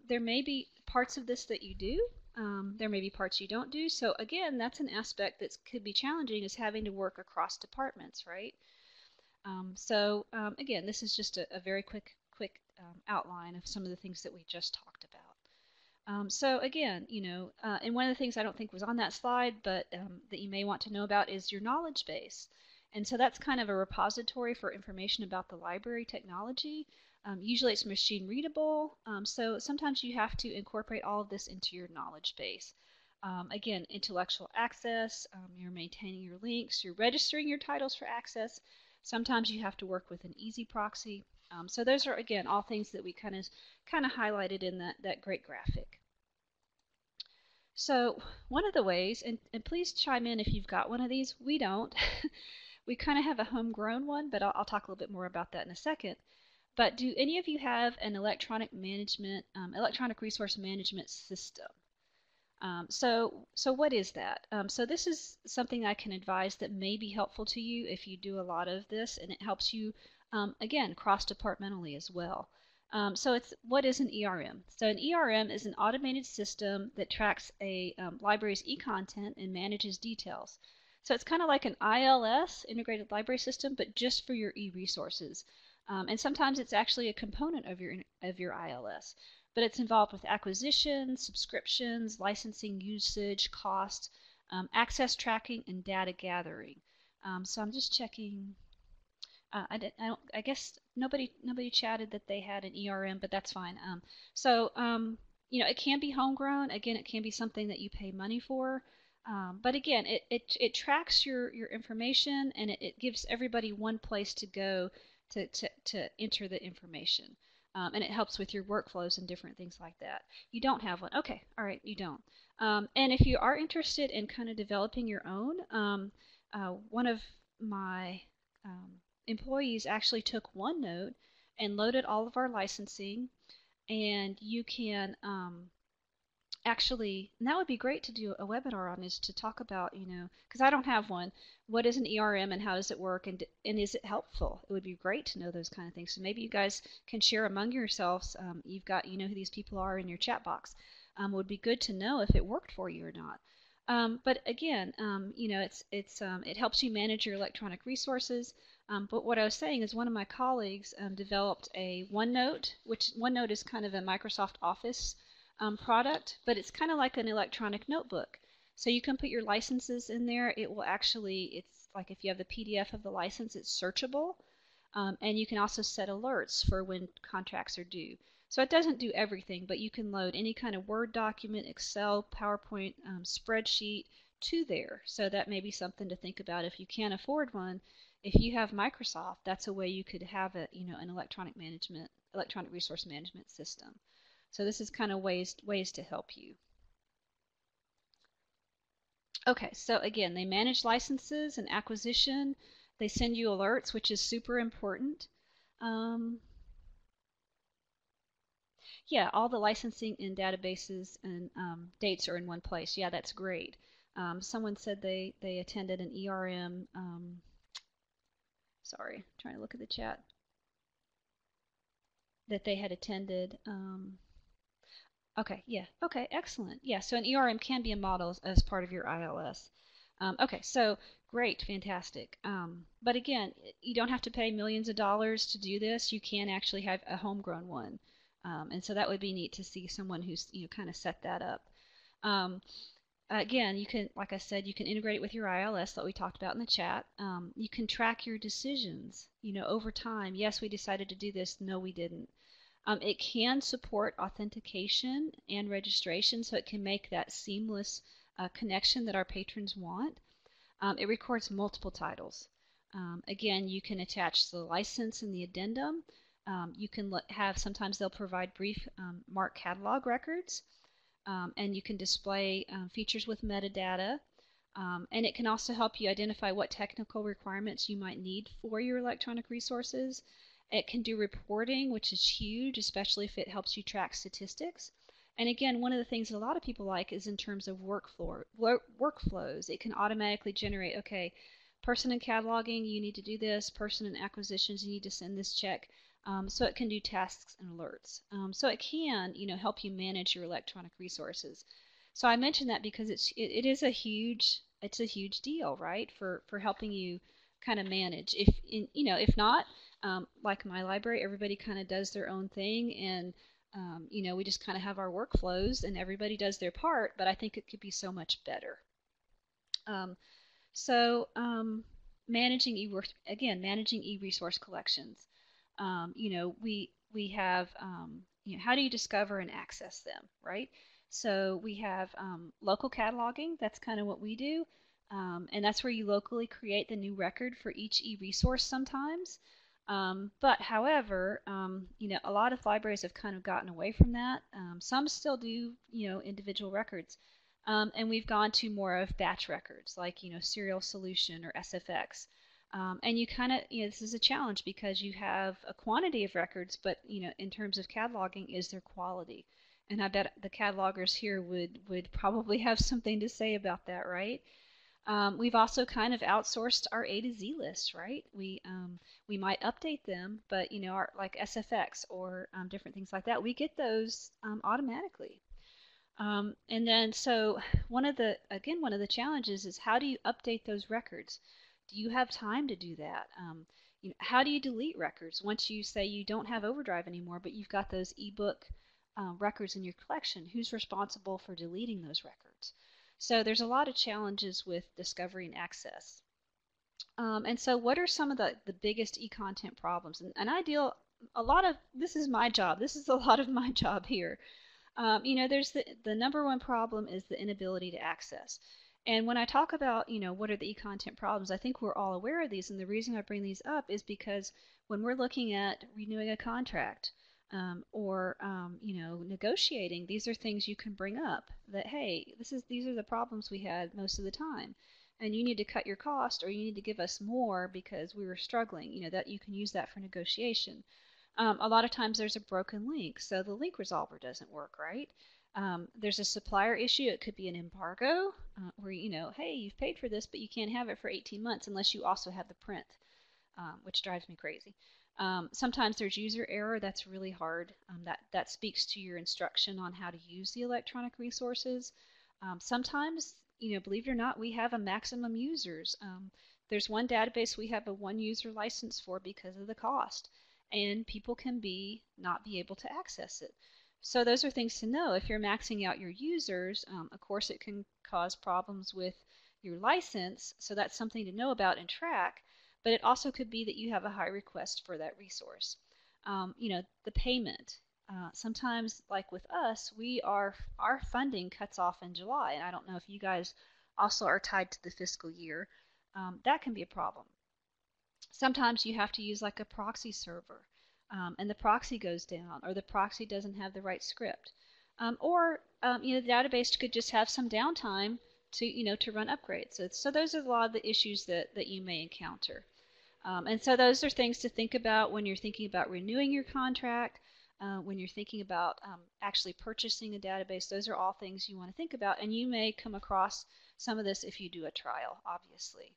there may be parts of this that you do. There may be parts you don't do. So again, that's an aspect that could be challenging, is having to work across departments, right? Again, this is just a very quick outline of some of the things that we just talked about. So again, and one of the things I don't think was on that slide, but that you may want to know about is your knowledge base. And so that's kind of a repository for information about the library technology. Usually it's machine readable, so sometimes you have to incorporate all of this into your knowledge base. Again, intellectual access, you're maintaining your links, you're registering your titles for access. Sometimes you have to work with an easy proxy. So those are, again, all things that we kind of highlighted in that great graphic. So one of the ways, and please chime in if you've got one of these. We don't. We kind of have a homegrown one, but I'll talk a little bit more about that in a second. But do any of you have an electronic resource management system? So what is that? So this is something I can advise that may be helpful to you if you do a lot of this, and it helps you, again, cross-departmentally as well. So what is an ERM? So an ERM is an automated system that tracks a library's e-content and manages details. So it's kind of like an ILS, Integrated Library System, but just for your e-resources. And sometimes it's actually a component of your ILS. But it's involved with acquisitions, subscriptions, licensing usage, cost, access tracking, and data gathering. So I'm just checking. I guess nobody chatted that they had an ERM, but that's fine. It can be homegrown. Again, it can be something that you pay money for. But again, it tracks your information, and it gives everybody one place to go to enter the information. And it helps with your workflows and different things like that. You don't have one. Okay, all right, you don't. And if you are interested in kind of developing your own, one of my employees actually took OneNote and loaded all of our licensing, and you can actually, and that would be great to do a webinar on, is to talk about, because I don't have one, what is an ERM and how does it work, and is it helpful? It would be great to know those kind of things. So maybe you guys can share among yourselves. You've got, who these people are in your chat box. It would be good to know if it worked for you or not. But again, it helps you manage your electronic resources. But what I was saying is one of my colleagues developed a OneNote, which OneNote is kind of a Microsoft Office product, but it's kind of like an electronic notebook. So you can put your licenses in there. It will actually, it's like if you have the PDF of the license, it's searchable. And you can also set alerts for when contracts are due. So it doesn't do everything, but you can load any kind of Word document, Excel, PowerPoint, spreadsheet, to there. So that may be something to think about if you can't afford one. If you have Microsoft, that's a way you could have an electronic resource management system. So this is kind of ways to help you. Okay, so again, they manage licenses and acquisition. They send you alerts, which is super important. Um, yeah, all the licensing and databases and dates are in one place. Yeah, that's great. Someone said they attended an ERM. Sorry, trying to look at the chat. That they had attended. Okay, yeah, okay, excellent. Yeah, so an ERM can be a model as part of your ILS. Okay, so great, fantastic. But again, you don't have to pay millions of dollars to do this. You can actually have a homegrown one. And so that would be neat to see someone who's kind of set that up. Um, Again, you can, like I said, you can integrate it with your ILS that we talked about in the chat. You can track your decisions, over time. Yes, we decided to do this. No, we didn't. It can support authentication and registration, so it can make that seamless connection that our patrons want. It records multiple titles. Again, you can attach the license and the addendum. You can have, sometimes they'll provide brief MARC catalog records, and you can display features with metadata. And it can also help you identify what technical requirements you might need for your electronic resources. It can do reporting, which is huge, especially if it helps you track statistics. And again, one of the things that a lot of people like is in terms of workflows. It can automatically generate, okay, person in cataloging, you need to do this. Person in acquisitions, you need to send this check. So it can do tasks and alerts. So it can, help you manage your electronic resources. So I mentioned that because it is a huge deal, right? For helping you kind of manage. If not, like my library, everybody kind of does their own thing, and we just kind of have our workflows, and everybody does their part. But I think it could be so much better. Um, so managing managing e-resource collections. We have how do you discover and access them, right? So we have local cataloging. That's kind of what we do, and that's where you locally create the new record for each e-resource sometimes. But however, a lot of libraries have kind of gotten away from that. Some still do, individual records. And we've gone to more of batch records, like Serial Solution or SFX. And you kind of, this is a challenge because you have a quantity of records, but in terms of cataloging, is there quality? And I bet the catalogers here would probably have something to say about that, right? We've also kind of outsourced our A to Z list, right? We might update them, but our like SFX or different things like that, we get those automatically. And then so one of the challenges is how do you update those records? Do you have time to do that? How do you delete records once you say you don't have Overdrive anymore, but you've got those ebook records in your collection? Who's responsible for deleting those records? So there's a lot of challenges with discovery and access. And so what are some of the biggest e-content problems? And I deal a lot of, this is my job. This is a lot of my job here. There's the number one problem is the inability to access. And when I talk about, what are the e-content problems, I think we're all aware of these. And the reason I bring these up is because when we're looking at renewing a contract or, negotiating, these are things you can bring up that, hey, these are the problems we had most of the time. And you need to cut your cost or you need to give us more because we were struggling, that you can use that for negotiation. A lot of times there's a broken link, so the link resolver doesn't work, right? There's a supplier issue. It could be an embargo where, hey, you've paid for this, but you can't have it for 18 months unless you also have the print, which drives me crazy. Sometimes there's user error. That's really hard. That speaks to your instruction on how to use the electronic resources. Sometimes, believe it or not, we have a maximum users. There's one database we have a one user license for because of the cost, and people can not be able to access it. So those are things to know. If you're maxing out your users, of course it can cause problems with your license, so that's something to know about and track, but it also could be that you have a high request for that resource. The payment. Sometimes, like with us, our funding cuts off in July, and I don't know if you guys also are tied to the fiscal year, that can be a problem. Sometimes you have to use like a proxy server, and the proxy goes down, or the proxy doesn't have the right script, or the database could just have some downtime to run upgrades. So those are a lot of the issues that you may encounter. And so those are things to think about when you're thinking about renewing your contract, when you're thinking about actually purchasing a database. Those are all things you want to think about, and you may come across some of this if you do a trial, obviously.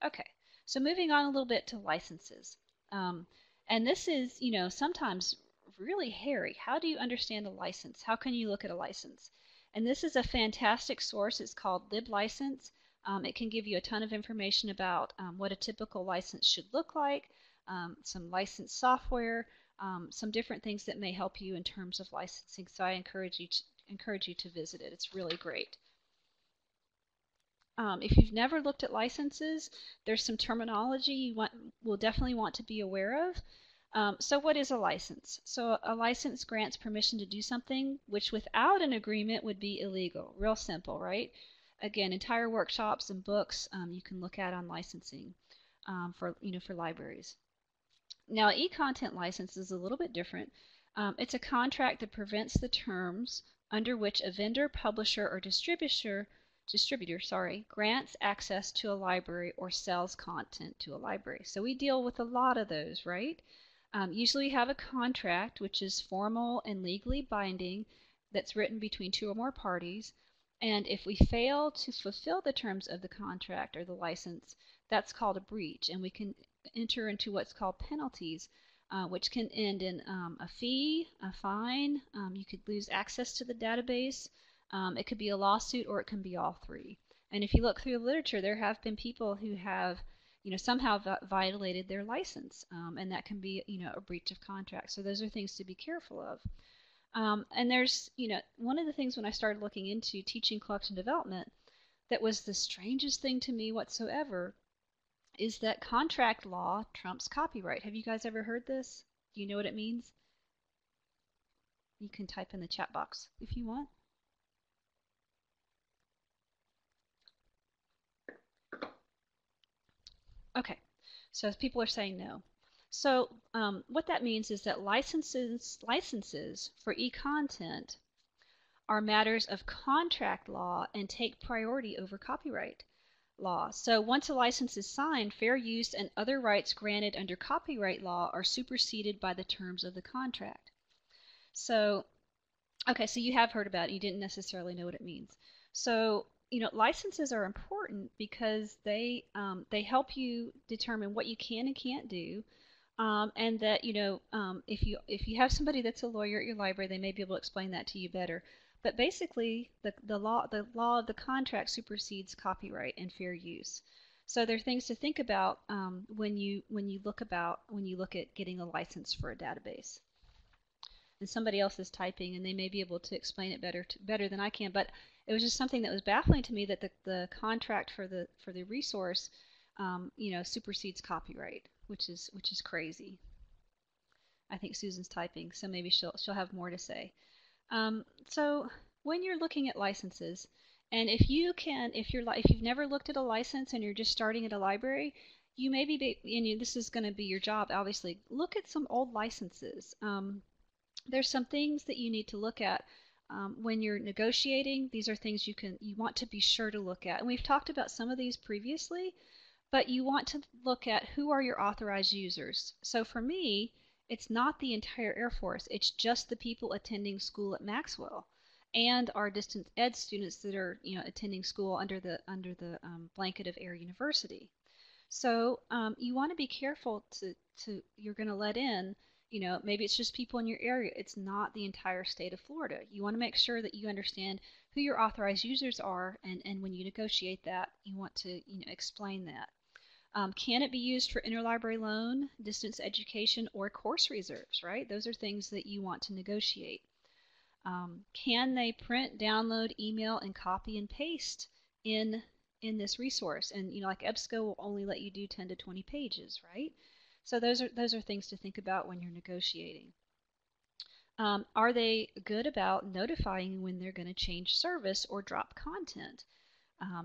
Okay, so moving on a little bit to licenses. Um, and this is, sometimes really hairy. How do you understand a license? How can you look at a license? And this is a fantastic source. It's called LibLicense. It can give you a ton of information about what a typical license should look like, some license software, some different things that may help you in terms of licensing. So I encourage you to visit it. It's really great. If you've never looked at licenses, there's some terminology you will definitely want to be aware of. So what is a license? So a license grants permission to do something which without an agreement would be illegal. Real simple, right? Again, entire workshops and books you can look at on licensing for libraries. Now, e-content license is a little bit different. It's a contract that prevents the terms under which a vendor, publisher, or distributor grants access to a library or sells content to a library. So we deal with a lot of those, right? Usually we have a contract which is formal and legally binding that's written between two or more parties. And if we fail to fulfill the terms of the contract or the license, that's called a breach. And we can enter into what's called penalties, which can end in a fee, a fine. You could lose access to the database. It could be a lawsuit, or it can be all three. And if you look through the literature, there have been people who have, somehow violated their license, and that can be, a breach of contract. So those are things to be careful of. And there's, one of the things when I started looking into teaching collection development that was the strangest thing to me whatsoever is that contract law trumps copyright. Have you guys ever heard this? Do you know what it means? You can type in the chat box if you want. Okay, so people are saying no. So what that means is that licenses for e-content are matters of contract law and take priority over copyright law. So once a license is signed, fair use and other rights granted under copyright law are superseded by the terms of the contract. So, okay, so you have heard about it. You didn't necessarily know what it means. So, licenses are important because they help you determine what you can and can't do. And that if you have somebody that's a lawyer at your library, they may be able to explain that to you better. But basically, the law of the contract supersedes copyright and fair use. So there are things to think about when you look at getting a license for a database. And somebody else is typing, and they may be able to explain it better than I can. But it was just something that was baffling to me that the contract for the resource, supersedes copyright, which is crazy. I think Susan's typing, so maybe she'll have more to say. So when you're looking at licenses, and if you've never looked at a license and you're just starting at a library, you may be, and this is going to be your job, obviously. Look at some old licenses. There's some things that you need to look at when you're negotiating. These are things you want to be sure to look at, and we've talked about some of these previously. But you want to look at who are your authorized users. So for me, it's not the entire Air Force. It's just the people attending school at Maxwell, and our distance ed students that are attending school under the blanket of Air University. So you want to be careful you're going to let in. Maybe it's just people in your area. It's not the entire state of Florida. You want to make sure that you understand who your authorized users are, and when you negotiate that, you want to explain that. Can it be used for interlibrary loan, distance education, or course reserves, right? Those are things that you want to negotiate. Can they print, download, email, and copy and paste in this resource? And like EBSCO will only let you do 10 to 20 pages, right? So those are things to think about when you're negotiating. Are they good about notifying when they're going to change service or drop content?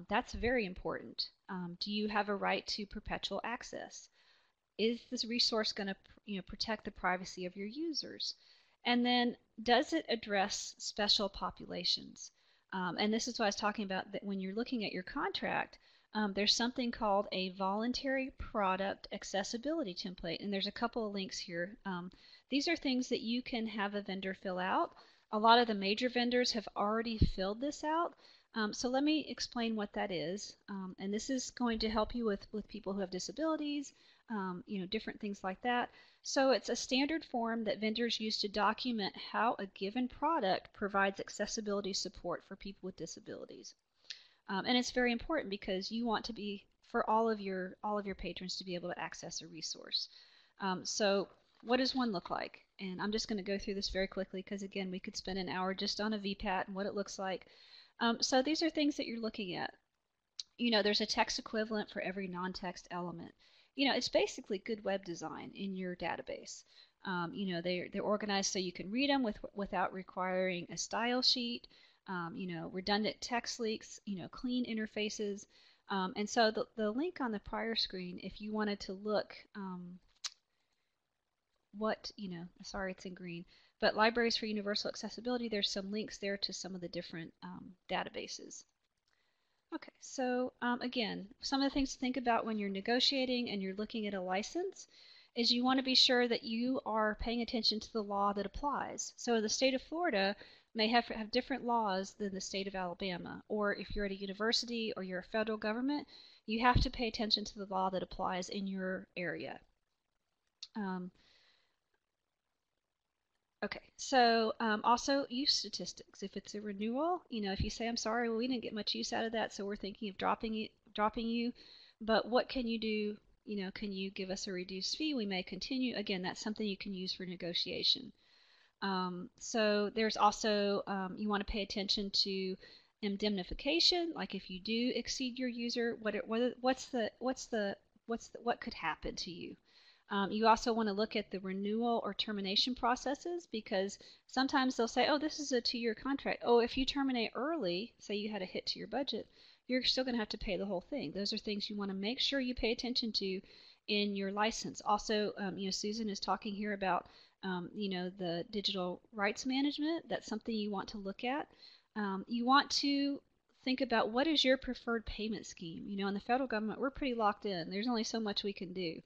That's very important. Do you have a right to perpetual access? Is this resource going to protect the privacy of your users? And then does it address special populations? And this is what I was talking about, that when you're looking at your contract, there's something called a voluntary product accessibility template, and there's a couple of links here. These are things that you can have a vendor fill out. A lot of the major vendors have already filled this out. So let me explain what that is. And this is going to help you with people who have disabilities, different things like that. So it's a standard form that vendors use to document how a given product provides accessibility support for people with disabilities. And it's very important because you want to be, for all of your patrons to be able to access a resource. So what does one look like? And I'm just going to go through this very quickly because again, we could spend an hour just on a VPAT and what it looks like. So these are things that you're looking at. There's a text equivalent for every non-text element. It's basically good web design in your database. They're organized so you can read them without requiring a style sheet. Redundant text links, clean interfaces. And so the link on the prior screen, if you wanted to look sorry, it's in green, but Libraries for Universal Accessibility, there's some links there to some of the different databases. Okay, so again, some of the things to think about when you're negotiating and you're looking at a license is you want to be sure that you are paying attention to the law that applies. So the state of Florida may have different laws than the state of Alabama, or if you're at a university or you're a federal government, you have to pay attention to the law that applies in your area. Okay, so also use statistics. If it's a renewal, if you say, I'm sorry, well, we didn't get much use out of that, so we're thinking of dropping you, but what can you do? Can you give us a reduced fee? We may continue. Again, that's something you can use for negotiation. So there's also, you want to pay attention to indemnification, like if you do exceed your user, what could happen to you? You also want to look at the renewal or termination processes because sometimes they'll say, oh, this is a 2-year contract. Oh, if you terminate early, say you had a hit to your budget, you're still going to have to pay the whole thing. Those are things you want to make sure you pay attention to in your license. Also, Susan is talking here about, the digital rights management. That's something you want to look at. You want to think about what is your preferred payment scheme. In the federal government, we're pretty locked in. There's only so much we can do.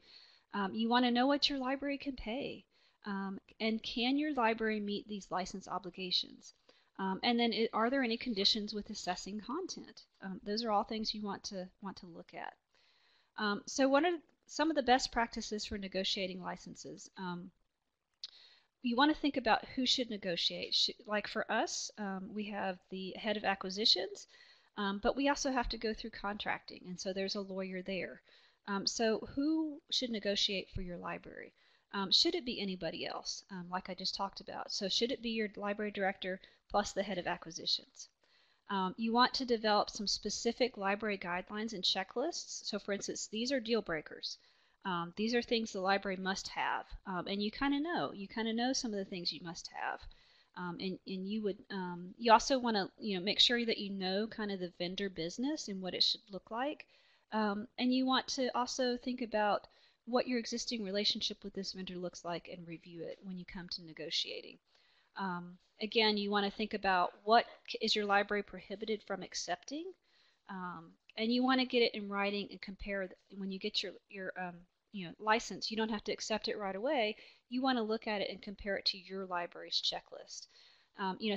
You want to know what your library can pay, and can your library meet these license obligations? And then, are there any conditions with assessing content? Those are all things you want to look at. So, what are some of the best practices for negotiating licenses? You want to think about who should negotiate. Like for us, we have the head of acquisitions, but we also have to go through contracting, and so there's a lawyer there. So who should negotiate for your library? Should it be anybody else, like I just talked about? So should it be your library director plus the head of acquisitions? You want to develop some specific library guidelines and checklists. So for instance, these are deal breakers. These are things the library must have, and you kind of know some of the things you must have. And you also want to make sure that you know kind of the vendor business and what it should look like. And you want to also think about what your existing relationship with this vendor looks like and review it when you come to negotiating. Again, you want to think about what is your library prohibited from accepting, and you want to get it in writing and compare. When you get your license, you don't have to accept it right away. You want to look at it and compare it to your library's checklist.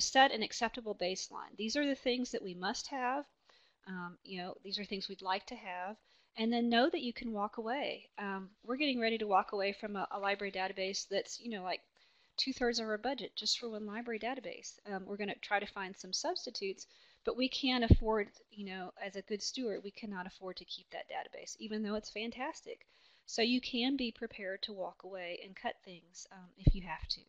Set an acceptable baseline. These are the things that we must have. These are things we'd like to have, and then know that you can walk away. We're getting ready to walk away from a library database that's, like 2/3 of our budget just for one library database. We're going to try to find some substitutes, but we can't afford, as a good steward, we cannot afford to keep that database, even though it's fantastic. So you can be prepared to walk away and cut things if you have to.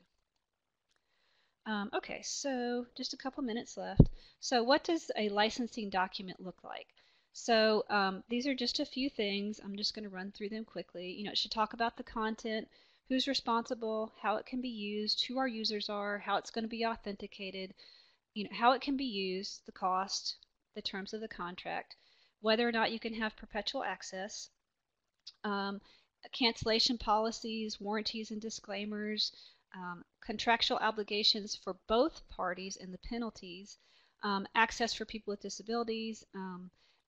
Okay, so just a couple minutes left. So what does a licensing document look like? So these are just a few things. I'm just going to run through them quickly. It should talk about the content, who's responsible, how it can be used, who our users are, how it's going to be authenticated, how it can be used, the cost, the terms of the contract, whether or not you can have perpetual access, um, cancellation policies, warranties and disclaimers, contractual obligations for both parties and the penalties, access for people with disabilities,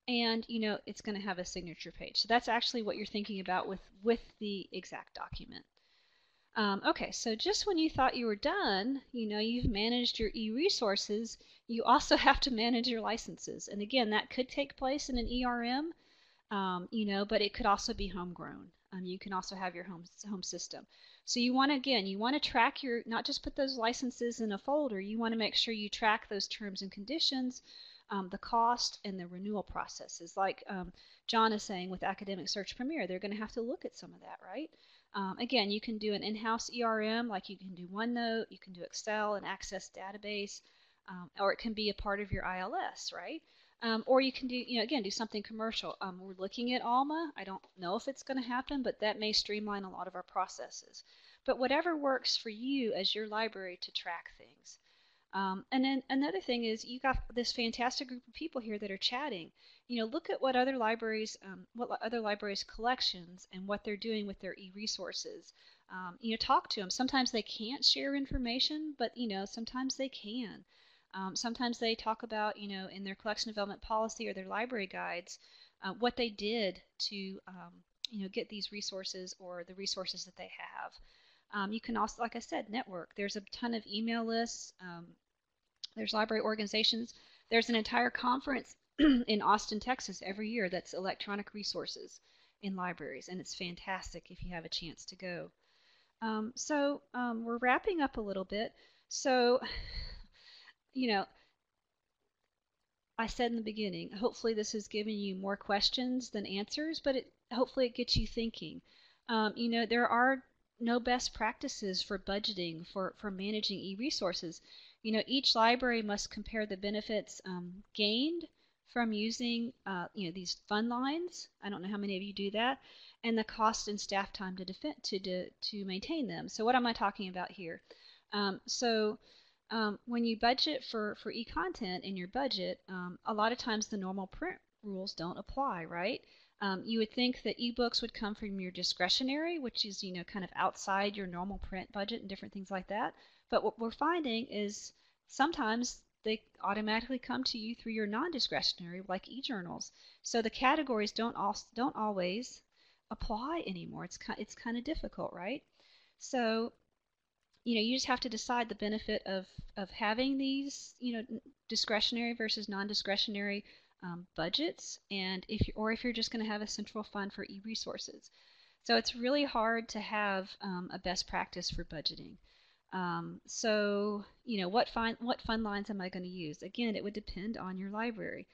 and it's going to have a signature page. So that's actually what you're thinking about with the exact document. Okay, so just when you thought you were done, you've managed your e-resources, you also have to manage your licenses. And again, that could take place in an ERM, but it could also be homegrown. You can also have your home system. So you want to, again, you want to track your, not just put those licenses in a folder, you want to make sure you track those terms and conditions, the cost, and the renewal processes. Like John is saying with Academic Search Premier, they're going to have to look at some of that, right? Again, you can do an in-house ERM, like you can do OneNote, you can do Excel, an Access database, or it can be a part of your ILS, right? Or you can do, again, do something commercial. We're looking at ALMA. I don't know if it's going to happen, but that may streamline a lot of our processes. But whatever works for you as your library to track things. And then another thing is you got this fantastic group of people here that are chatting. Look at what other libraries collections and what they're doing with their e-resources. Talk to them. Sometimes they can't share information, but sometimes they can. Sometimes they talk about, in their collection development policy or their library guides, what they did to, get these resources or the resources that they have. You can also, like I said, network. There's a ton of email lists. There's library organizations. There's an entire conference in Austin, Texas every year that's electronic resources in libraries, and it's fantastic if you have a chance to go. We're wrapping up a little bit. So, I said in the beginning, hopefully this has given you more questions than answers, but hopefully it gets you thinking. There are no best practices for budgeting, for managing e-resources. Each library must compare the benefits gained from using these fund lines. I don't know how many of you do that, and the cost and staff time to maintain them. So what am I talking about here? When you budget for e-content in your budget, a lot of times the normal print rules don't apply, right? You would think that ebooks would come from your discretionary, which is kind of outside your normal print budget and different things like that. But what we're finding is sometimes they automatically come to you through your non-discretionary, like e-journals. So the categories don't always apply anymore. It's kind of difficult, right? So you just have to decide the benefit of having these, discretionary versus non-discretionary budgets, and if you're just going to have a central fund for e-resources. So it's really hard to have a best practice for budgeting. What fund lines am I going to use? Again, it would depend on your library.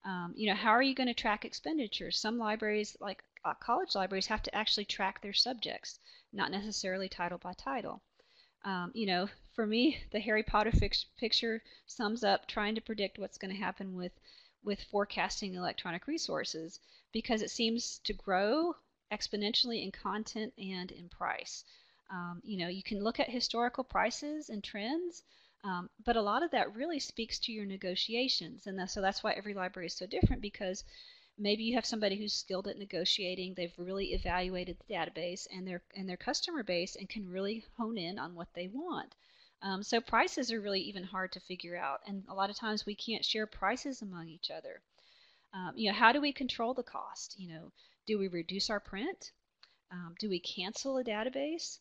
How are you going to track expenditures? Some libraries, like college libraries, have to actually track their subjects, not necessarily title by title. For me, the Harry Potter picture sums up trying to predict what's going to happen with forecasting electronic resources, because it seems to grow exponentially in content and in price. You can look at historical prices and trends, but a lot of that really speaks to your negotiations, and so that's why every library is so different, because maybe you have somebody who's skilled at negotiating. They've really evaluated the database and their customer base and can really hone in on what they want. So prices are really even hard to figure out, and a lot of times we can't share prices among each other. How do we control the cost? Do we reduce our print? Do we cancel a database?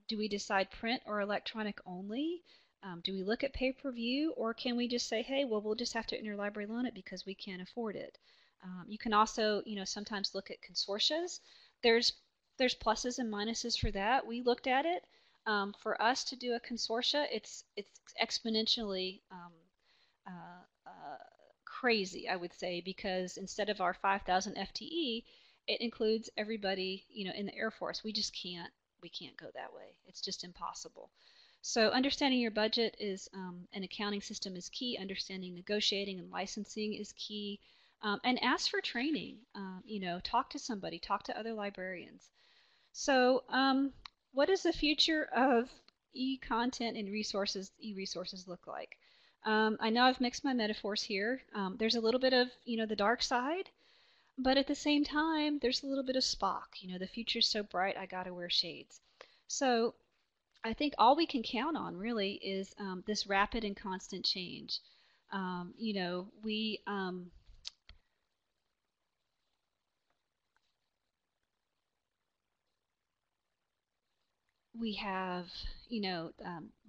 Do we decide print or electronic only? Do we look at pay-per-view, or can we just say, hey, well, we'll just have to interlibrary loan it because we can't afford it? You can also, sometimes look at consortias. There's pluses and minuses for that. We looked at it. For us to do a consortia, it's exponentially crazy, I would say, because instead of our 5,000 FTE, it includes everybody, in the Air Force. We can't go that way. It's just impossible. So understanding your budget is an accounting system is key. Understanding negotiating and licensing is key. And ask for training. Talk to somebody. Talk to other librarians. So what does the future of e-content and e-resources look like? I know I've mixed my metaphors here. There's a little bit of, the dark side, but at the same time, there's a little bit of Spock. The future's so bright, I gotta wear shades. So I think all we can count on really is this rapid and constant change. Um, you know, we um, we have,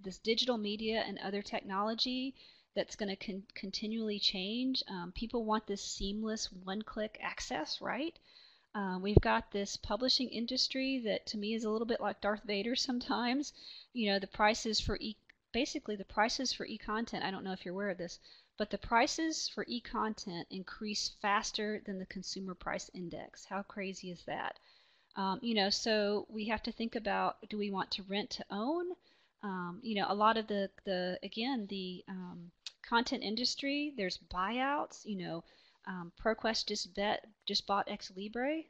this digital media and other technology that's going to continually change. People want this seamless one-click access, right? We've got this publishing industry that to me is a little bit like Darth Vader sometimes. The prices for basically the prices for e-content, I don't know if you're aware of this, but the prices for e-content increase faster than the consumer price index. How crazy is that? So we have to think about, do we want to rent to own? A lot of the content industry, there's buyouts. ProQuest just bought Ex Libre.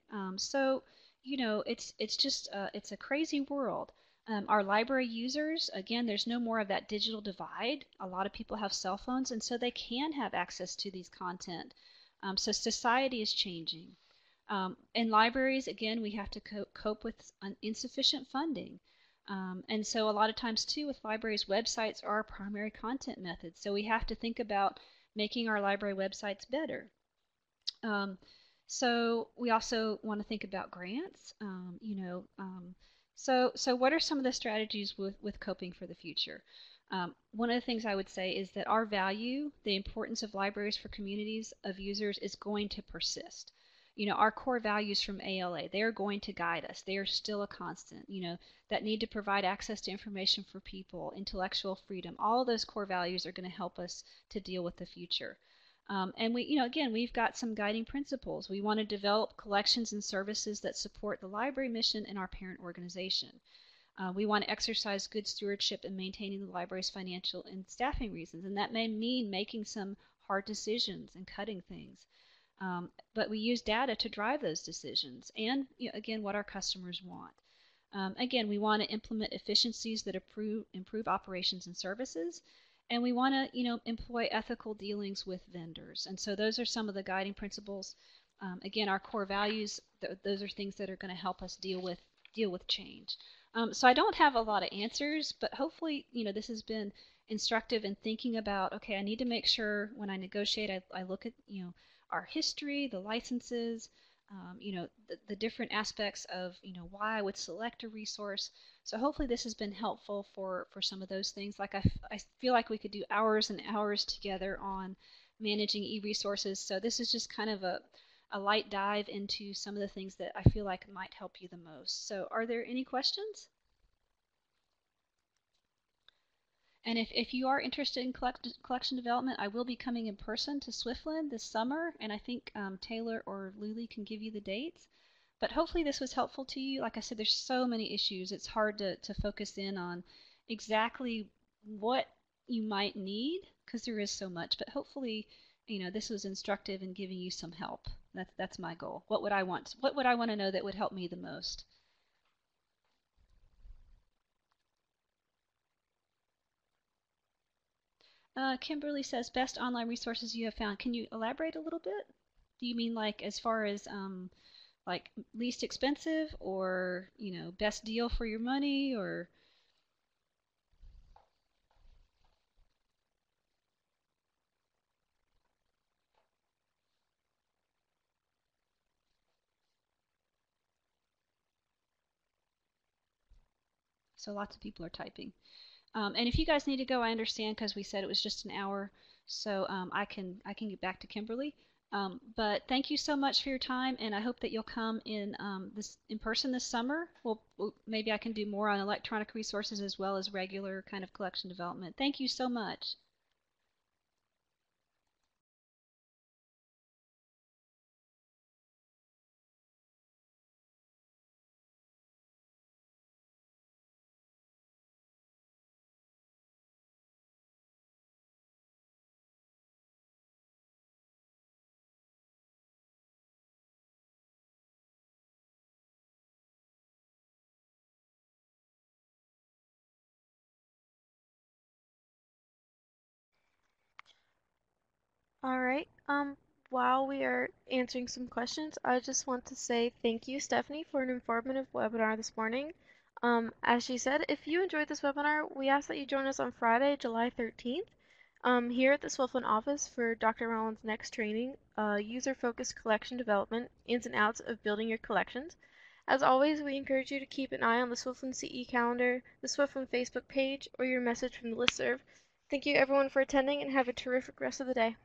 It's a crazy world. Our library users, again, there's no more of that digital divide. A lot of people have cell phones, and so they can have access to these content. So society is changing. In libraries, again, we have to cope with insufficient funding. And so a lot of times too with libraries, websites are our primary content method. So we have to think about making our library websites better. Um, so we also want to think about grants. So what are some of the strategies with coping for the future? One of the things I would say is that our value, the importance of libraries for communities of users, is going to persist. Our core values from ALA, they are going to guide us. They are still a constant. That need to provide access to information for people, intellectual freedom, all of those core values are going to help us to deal with the future. And again, we've got some guiding principles. We want to develop collections and services that support the library mission and our parent organization. We want to exercise good stewardship in maintaining the library's financial and staffing reasons, and that may mean making some hard decisions and cutting things. But we use data to drive those decisions and, again, what our customers want. Again, we want to implement efficiencies that improve operations and services, and we want to, employ ethical dealings with vendors. And so those are some of the guiding principles. Again, our core values, those are things that are going to help us deal with change. So I don't have a lot of answers, but hopefully, this has been instructive in thinking about, okay, I need to make sure when I negotiate, I look at, our history, the licenses, the different aspects of, why I would select a resource. So hopefully this has been helpful for some of those things. Like I feel like we could do hours and hours together on managing e-resources. So this is just kind of a light dive into some of the things that I feel like might help you the most. So are there any questions? And if you are interested in collection development, I will be coming in person to Swiftland this summer, and I think Taylor or Luli can give you the dates. But hopefully this was helpful to you. Like I said, there's so many issues. It's hard to focus in on exactly what you might need because there is so much. But hopefully, this was instructive in giving you some help. That's my goal. What would I want? What would I want to know that would help me the most? Kimberly says, best online resources you have found. Can you elaborate a little bit? Do you mean like as far as like least expensive or, best deal for your money or? So lots of people are typing. And if you guys need to go, I understand because we said it was just an hour, so I can get back to Kimberly. But thank you so much for your time, and I hope that you'll come in person this summer. Maybe I can do more on electronic resources as well as regular kind of collection development. Thank you so much. All right. While we are answering some questions, I just want to say thank you, Stephanie, for an informative webinar this morning. As she said, if you enjoyed this webinar, we ask that you join us on Friday, July 13th, here at the Swiflin office for Dr. Rollins' next training, User-Focused Collection Development, Ins and Outs of Building Your Collections. As always, we encourage you to keep an eye on the Swiflin CE calendar, the Swiflin Facebook page, or your message from the listserv. Thank you everyone for attending and have a terrific rest of the day.